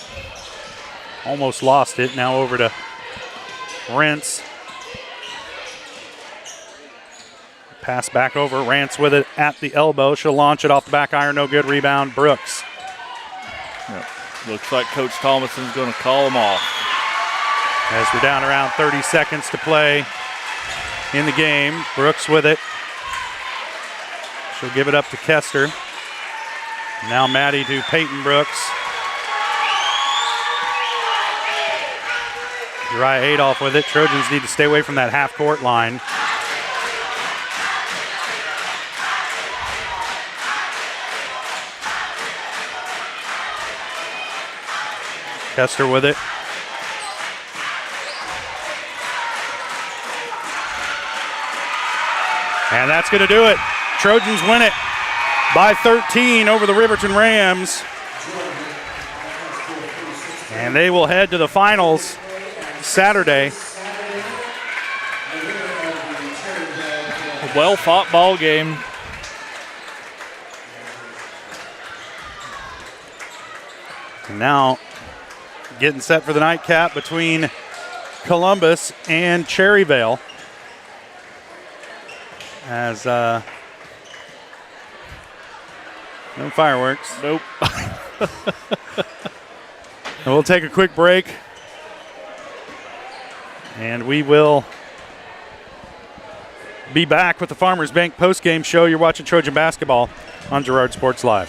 Almost lost it. Now over to Rentz. Pass back over. Rantz with it at the elbow. She'll launch it off the back iron. No good. Rebound. Brooks. Yep. Looks like Coach Thomason's going to call him off. As we're down around 30 seconds to play in the game. Brooks with it. She'll give it up to Kester. Now Maddie to Peyton Brooks. Uriah Adolph with it. Trojans need to stay away from that half-court line. Kester with it. And that's going to do it. Trojans win it by 13 over the Riverton Rams. And they will head to the finals Saturday. A well-fought ball game. And now getting set for the nightcap between Columbus and Cherryvale. As no fireworks. Nope. We'll take a quick break. And we will be back with the Farmers Bank postgame show. You're watching Trojan basketball on Girard Sports Live.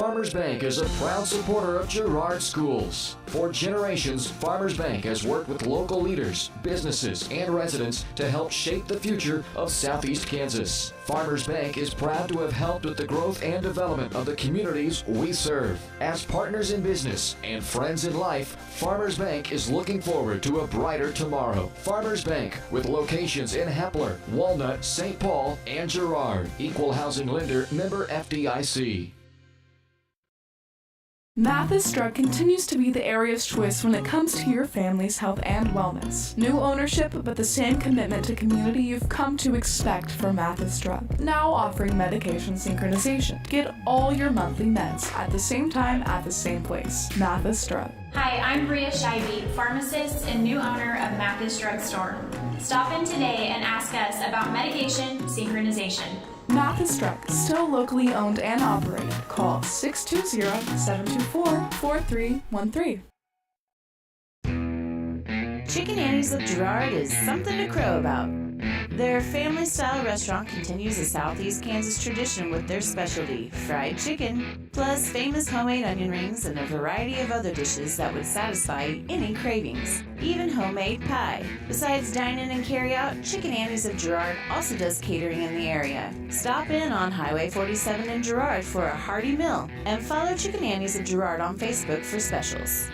Farmers Bank is a proud supporter of Girard schools. For generations, Farmers Bank has worked with local leaders, businesses, and residents to help shape the future of Southeast Kansas. Farmers Bank is proud to have helped with the growth and development of the communities we serve. As partners in business and friends in life, Farmers Bank is looking forward to a brighter tomorrow. Farmers Bank, with locations in Hepler, Walnut, St. Paul, and Girard. Equal housing lender, member FDIC. Mathis Drug continues to be the area's choice when it comes to your family's health and wellness. New ownership, but the same commitment to community you've come to expect from Mathis Drug. Now offering medication synchronization. Get all your monthly meds at the same time at the same place. Mathis Drug. Hi, I'm Bria Scheibe, pharmacist and new owner of Mathis Drug Store. Stop in today and ask us about medication synchronization. Mathis Drug, still locally owned and operated. Call 620-724-4313. Chicken Annie's of Girard is something to crow about. Their family-style restaurant continues a Southeast Kansas tradition with their specialty, fried chicken, plus famous homemade onion rings and a variety of other dishes that would satisfy any cravings, even homemade pie. Besides dine-in and carry-out, Chicken Annie's of Girard also does catering in the area. Stop in on Highway 47 in Girard for a hearty meal, and follow Chicken Annie's of Girard on Facebook for specials.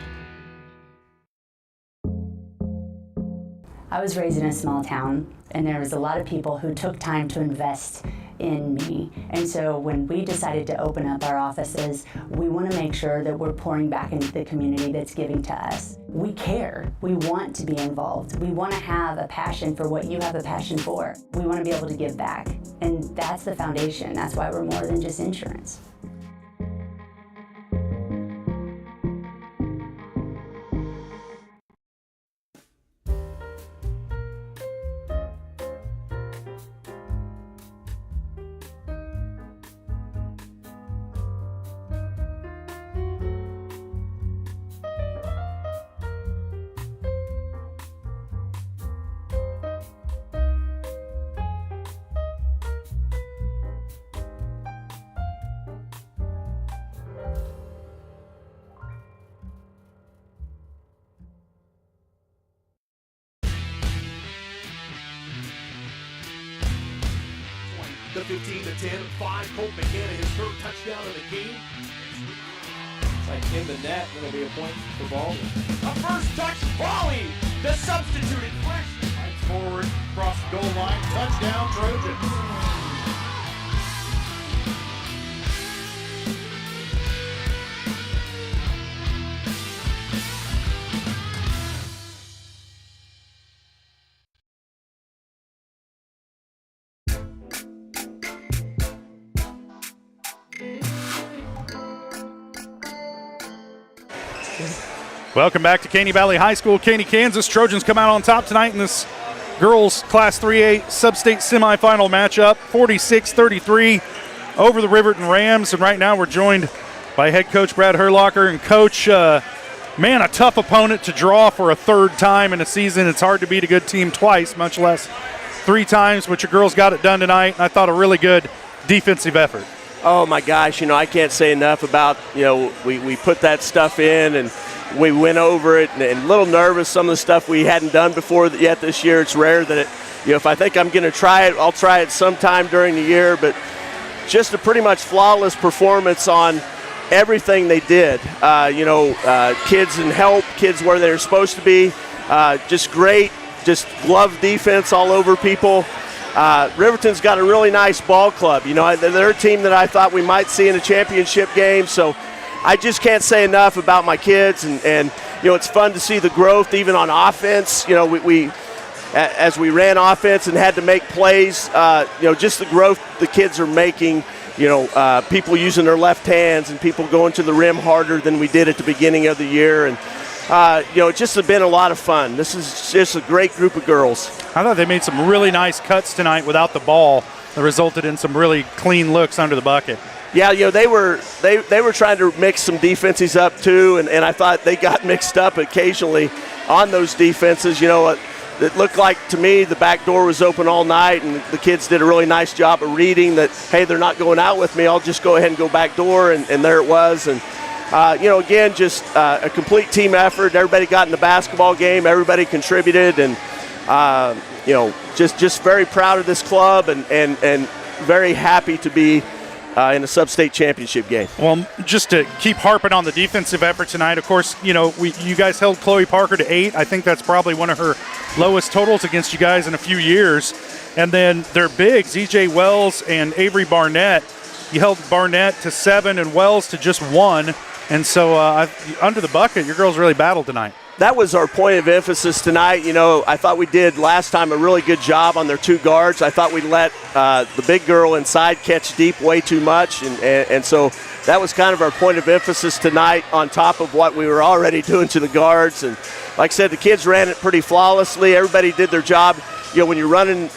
I was raised in a small town, and there was a lot of people who took time to invest in me. And so when we decided to open up our offices, we want to make sure that we're pouring back into the community that's giving to us. We care. We want to be involved. We want to have a passion for what you have a passion for. We want to be able to give back. And that's the foundation. That's why we're more than just insurance. The 15-10, 5, Colt McKenna, his third touchdown of the game. It's like in the net, it'll be a point for Baldwin. A first touch volley, the substituted freshman. Fights forward, across the goal line, touchdown Trojans. Welcome back to Caney Valley High School, Caney, Kansas. Trojans come out on top tonight in this girls Class 3A sub-state semifinal matchup, 46-33 over the Riverton Rams. And right now we're joined by head coach Brad Herlocker. And coach, man, a tough opponent to draw for a third time in a season. It's hard to beat a good team twice, much less 3 times, but your girls got it done tonight. And I thought a really good defensive effort. Oh my gosh, I can't say enough about, we put that stuff in and we went over it and a little nervous, some of the stuff we hadn't done before yet this year. It's rare that if I think I'm going to try it, I'll try it sometime during the year, but just a pretty much flawless performance on everything they did. Kids in help, kids where they're supposed to be, just great, just glove defense all over people. Riverton's got a really nice ball club. They're a team that I thought we might see in a championship game, so I just can't say enough about my kids, and it's fun to see the growth even on offense. We as we ran offense and had to make plays, just the growth the kids are making. People using their left hands and people going to the rim harder than we did at the beginning of the year, and it's just been a lot of fun. This is just a great group of girls. I thought they made some really nice cuts tonight without the ball that resulted in some really clean looks under the bucket. Yeah, they were trying to mix some defenses up too, and I thought they got mixed up occasionally on those defenses. it looked like to me the back door was open all night, and the kids did a really nice job of reading that, hey, they're not going out with me. I'll just go ahead and go back door, and there it was. And again, just a complete team effort. Everybody got in the basketball game. Everybody contributed, and just very proud of this club and very happy to be in a sub-state championship game. Well, just to keep harping on the defensive effort tonight, of course, you guys held Chloe Parker to 8. I think that's probably one of her lowest totals against you guys in a few years. And then their bigs, E.J. Wells and Avery Barnett, you held Barnett to 7 and Wells to just 1. And so under the bucket, your girls really battled tonight. That was our point of emphasis tonight. I thought we did last time a really good job on their 2 guards. I thought we let the big girl inside catch deep way too much, and so that was kind of our point of emphasis tonight on top of what we were already doing to the guards. And like I said, the kids ran it pretty flawlessly. Everybody did their job. When you're running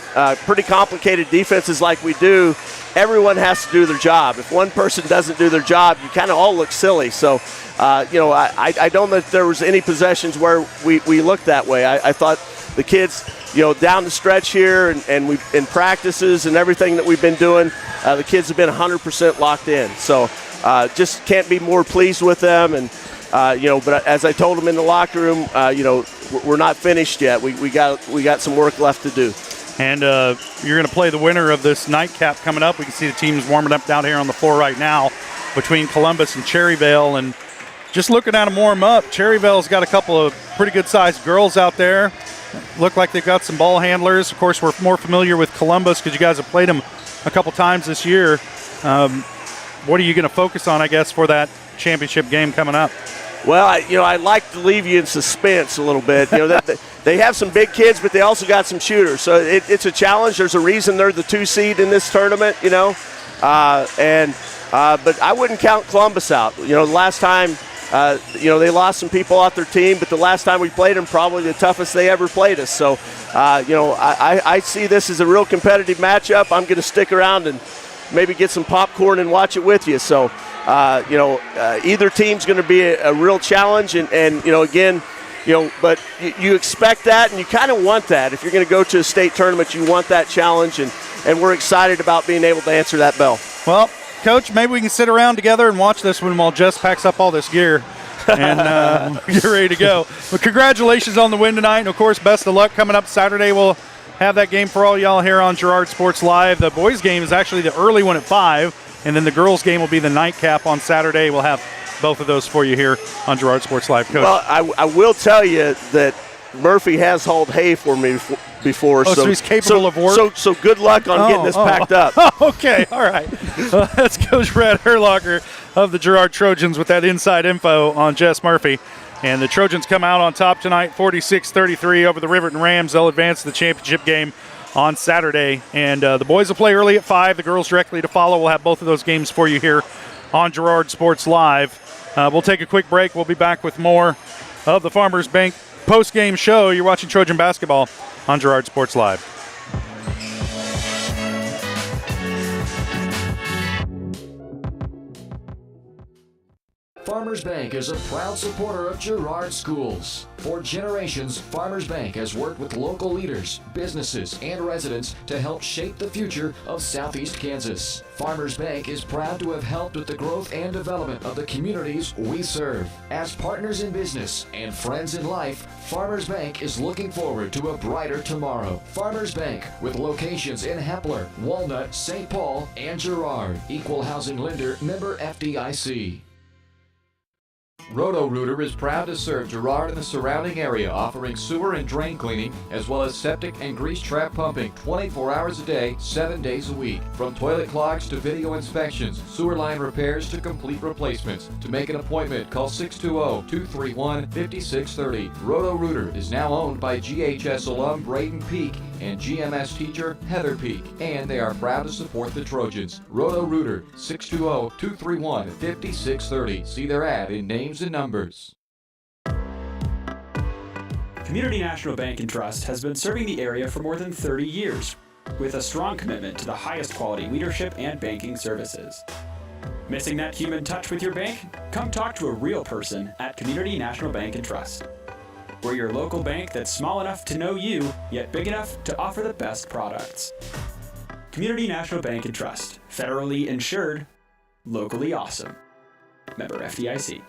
pretty complicated defenses like we do, everyone has to do their job. If one person doesn't do their job, you kind of all look silly. So, I don't know if there was any possessions where we looked that way. I thought the kids, down the stretch here and we in practices and everything that we've been doing, the kids have been 100% locked in. So, just can't be more pleased with them. And, but as I told them in the locker room, we're not finished yet. We got some work left to do. And you're going to play the winner of this nightcap coming up. We can see the teams warming up down here on the floor right now between Columbus and Cherryvale. And just looking at them warm up, Cherryvale's got a couple of pretty good-sized girls out there. Look like they've got some ball handlers. Of course, we're more familiar with Columbus because you guys have played them a couple times this year. What are you going to focus on, I guess, for that championship game coming up? Well, I like to leave you in suspense a little bit. They have some big kids, but they also got some shooters. So it's a challenge. There's a reason they're the 2 seed in this tournament, but I wouldn't count Columbus out. The last time, they lost some people off their team, but the last time we played them, probably the toughest they ever played us. So, I see this as a real competitive matchup. I'm going to stick around and maybe get some popcorn and watch it with you. So, either team's going to be a real challenge, and again, but you expect that, and you kind of want that. If you're going to go to a state tournament, you want that challenge, and we're excited about being able to answer that bell. Well, Coach, maybe we can sit around together and watch this one while Jess packs up all this gear and get ready to go. But congratulations on the win tonight, and, of course, best of luck coming up Saturday. We'll have that game for all y'all here on Girard Sports Live. The boys' game is actually the early one at 5, and then the girls' game will be the nightcap on Saturday. We'll have both of those for you here on Girard Sports Live. Coach. Well, I will tell you that Murphy has hauled hay for me before. So he's capable of work? So good luck on getting this packed up. Okay, all right. That's Coach Brad Herlocker of the Girard Trojans with that inside info on Jess Murphy. And the Trojans come out on top tonight, 46-33 over the Riverton Rams. They'll advance to the championship game on Saturday. And the boys will play early at 5, the girls directly to follow. We'll have both of those games for you here on Girard Sports Live. We'll take a quick break. We'll be back with more of the Farmers Bank post-game show. You're watching Trojan basketball on Girard Sports Live. Farmers Bank is a proud supporter of Girard schools. For generations, Farmers Bank has worked with local leaders, businesses, and residents to help shape the future of Southeast Kansas. Farmers Bank is proud to have helped with the growth and development of the communities we serve. As partners in business and friends in life, Farmers Bank is looking forward to a brighter tomorrow. Farmers Bank, with locations in Hepler, Walnut, St. Paul, and Girard. Equal housing lender, member FDIC. Roto-Rooter is proud to serve Girard and the surrounding area, offering sewer and drain cleaning, as well as septic and grease trap pumping 24 hours a day, 7 days a week. From toilet clogs to video inspections, sewer line repairs to complete replacements. To make an appointment, call 620-231-5630. Roto-Rooter is now owned by GHS alum Braden Peak and GMS teacher Heather Peak, and they are proud to support the Trojans. Roto-Rooter, 620-231-5630. See their ad in names and numbers. Community National Bank and Trust has been serving the area for more than 30 years, with a strong commitment to the highest quality leadership and banking services. Missing that human touch with your bank? Come talk to a real person at Community National Bank and Trust. We're your local bank that's small enough to know you, yet big enough to offer the best products. Community National Bank and Trust. Federally insured. Locally awesome. Member FDIC.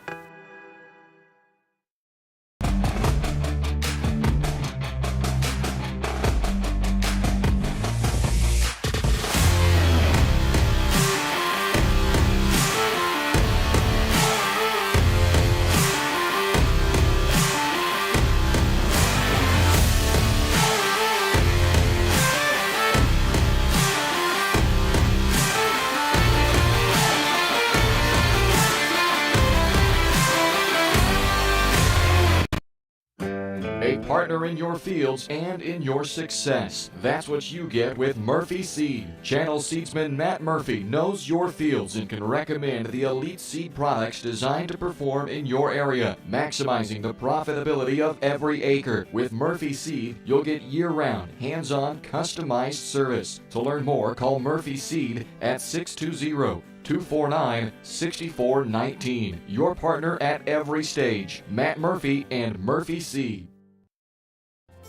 A partner in your fields and in your success. That's what you get with Murphy Seed. Channel seedsman Matt Murphy knows your fields and can recommend the elite seed products designed to perform in your area, maximizing the profitability of every acre. With Murphy Seed, you'll get year-round, hands-on, customized service. To learn more, call Murphy Seed at 620-249-6419. Your partner at every stage. Matt Murphy and Murphy Seed.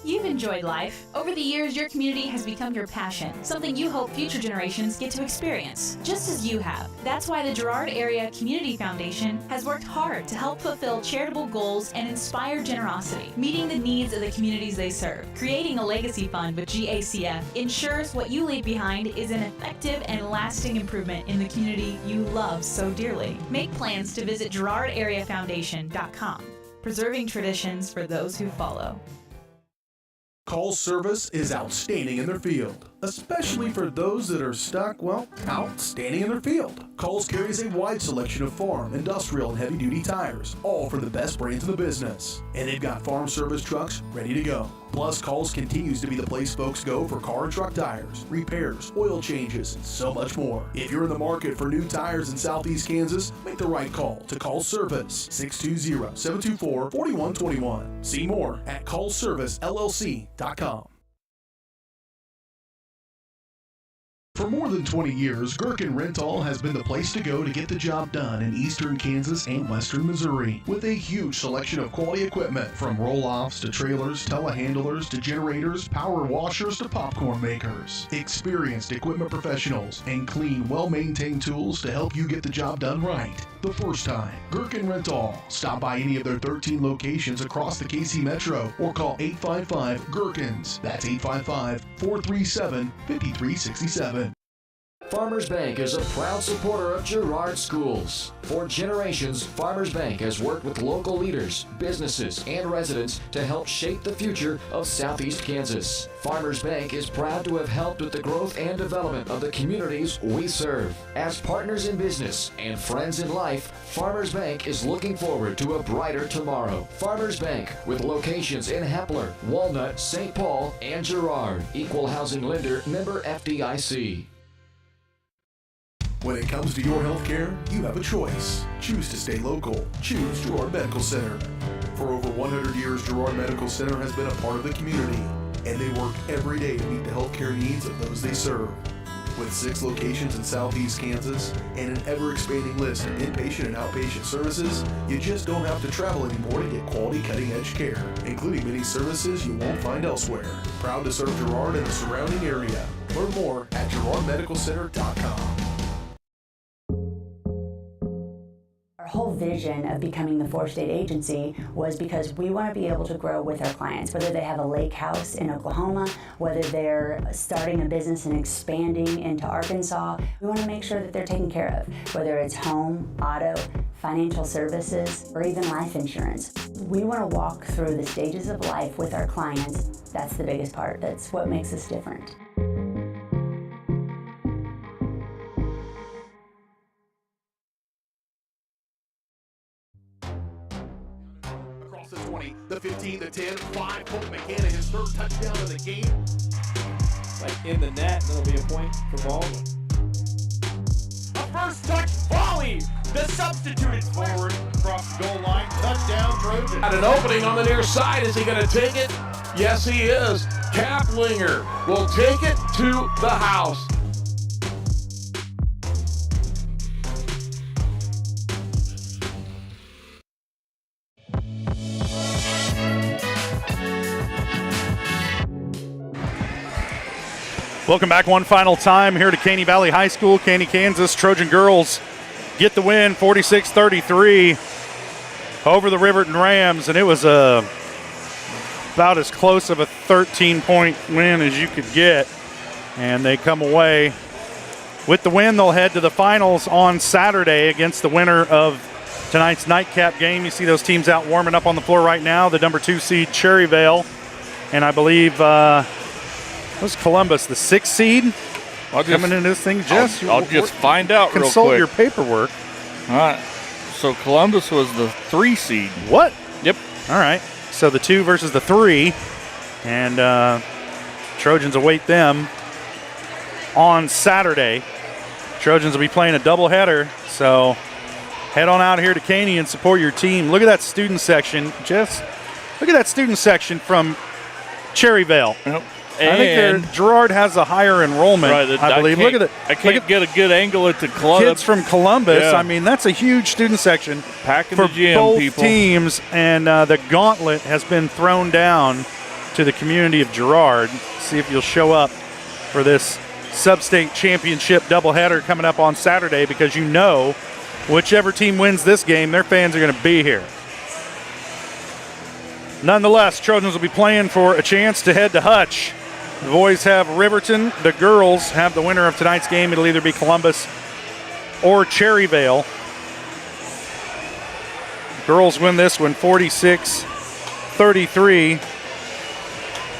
You've enjoyed life. Over the years, your community has become your passion, something you hope future generations get to experience, just as you have. That's why the Girard Area Community Foundation has worked hard to help fulfill charitable goals and inspire generosity, meeting the needs of the communities they serve. Creating a legacy fund with GACF ensures what you leave behind is an effective and lasting improvement in the community you love so dearly. Make plans to visit GirardAreaFoundation.com, preserving traditions for those who follow. Call service is outstanding in their field, especially for those that are stuck, outstanding in their field. Coles carries a wide selection of farm, industrial, and heavy-duty tires, all from the best brands in the business. And they've got farm service trucks ready to go. Plus, Coles continues to be the place folks go for car and truck tires, repairs, oil changes, and so much more. If you're in the market for new tires in Southeast Kansas, make the right call to Coles Service, 620-724-4121. See more at ColesServiceLLC.com. For more than 20 years, Gherkin Rental has been the place to go to get the job done in eastern Kansas and western Missouri. With a huge selection of quality equipment, from roll-offs to trailers, telehandlers to generators, power washers to popcorn makers. Experienced equipment professionals and clean, well-maintained tools to help you get the job done right the first time. Gherkin Rental. Stop by any of their 13 locations across the KC Metro or call 855-GHERKINS. That's 855-437-5367. Farmers Bank is a proud supporter of Girard schools. For generations, Farmers Bank has worked with local leaders, businesses, and residents to help shape the future of Southeast Kansas. Farmers Bank is proud to have helped with the growth and development of the communities we serve. As partners in business and friends in life, Farmers Bank is looking forward to a brighter tomorrow. Farmers Bank, with locations in Hepler, Walnut, St. Paul, and Girard. Equal housing lender, member FDIC. When it comes to your health care, you have a choice. Choose to stay local. Choose Girard Medical Center. For over 100 years, Girard Medical Center has been a part of the community, and they work every day to meet the health care needs of those they serve. With 6 locations in Southeast Kansas and an ever-expanding list of inpatient and outpatient services, you just don't have to travel anymore to get quality cutting-edge care, including many services you won't find elsewhere. Proud to serve Girard and the surrounding area. Learn more at GirardMedicalCenter.com. Our whole vision of becoming the 4-state agency was because we want to be able to grow with our clients, whether they have a lake house in Oklahoma, whether they're starting a business and expanding into Arkansas. We want to make sure that they're taken care of, whether it's home, auto, financial services, or even life insurance. We want to walk through the stages of life with our clients. That's the biggest part. That's what makes us different. The 20, the 15, the 10, 5, Colt McCann, his third touchdown of the game. Like in the net, that'll be a point for Baldwin. A first touch volley. The substituted forward across the goal line. Touchdown, Trojans. At an opening on the near side. Is he going to take it? Yes, he is. Kaplinger will take it to the house. Welcome back one final time here to Caney Valley High School, Caney, Kansas. Trojan girls get the win 46-33 over the Riverton Rams, and it was about as close of a 13-point win as you could get. And they come away with the win. They'll head to the finals on Saturday against the winner of tonight's nightcap game. You see those teams out warming up on the floor right now. The number 2 seed Cherryvale, and I believe was Columbus the 6th seed coming into this thing. Jess, I'll just find out real quick. Consult your paperwork. All right. So Columbus was the 3 seed. What? Yep. All right. So the 2 versus the 3, and Trojans await them on Saturday. Trojans will be playing a doubleheader, so head on out here to Caney and support your team. Look at that student section, Jess. Look at that student section from Cherryvale. Yep. I think Girard has a higher enrollment, right, I believe. Look at it. I can't get a good angle at the club. Kids from Columbus. Yeah. I mean, that's a huge student section Packing for the gym, both people. teams, and the gauntlet has been thrown down to the community of Girard. See if you'll show up for this sub-state championship doubleheader coming up on Saturday, because you know whichever team wins this game, their fans are going to be here. Nonetheless, Trojans will be playing for a chance to head to Hutch. The boys have Riverton. The girls have the winner of tonight's game. It'll either be Columbus or Cherryvale. Girls win this one 46-33.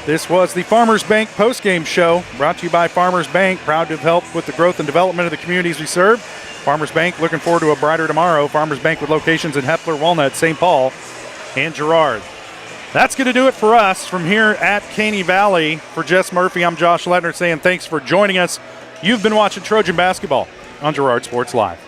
This was the Farmers Bank postgame show, brought to you by Farmers Bank, proud to have helped with the growth and development of the communities we serve. Farmers Bank looking forward to a brighter tomorrow. Farmers Bank with locations in Hepler, Walnut, St. Paul, and Girard. That's going to do it for us from here at Caney Valley. For Jess Murphy, I'm Josh Lettner saying thanks for joining us. You've been watching Trojan basketball on Girard Sports Live.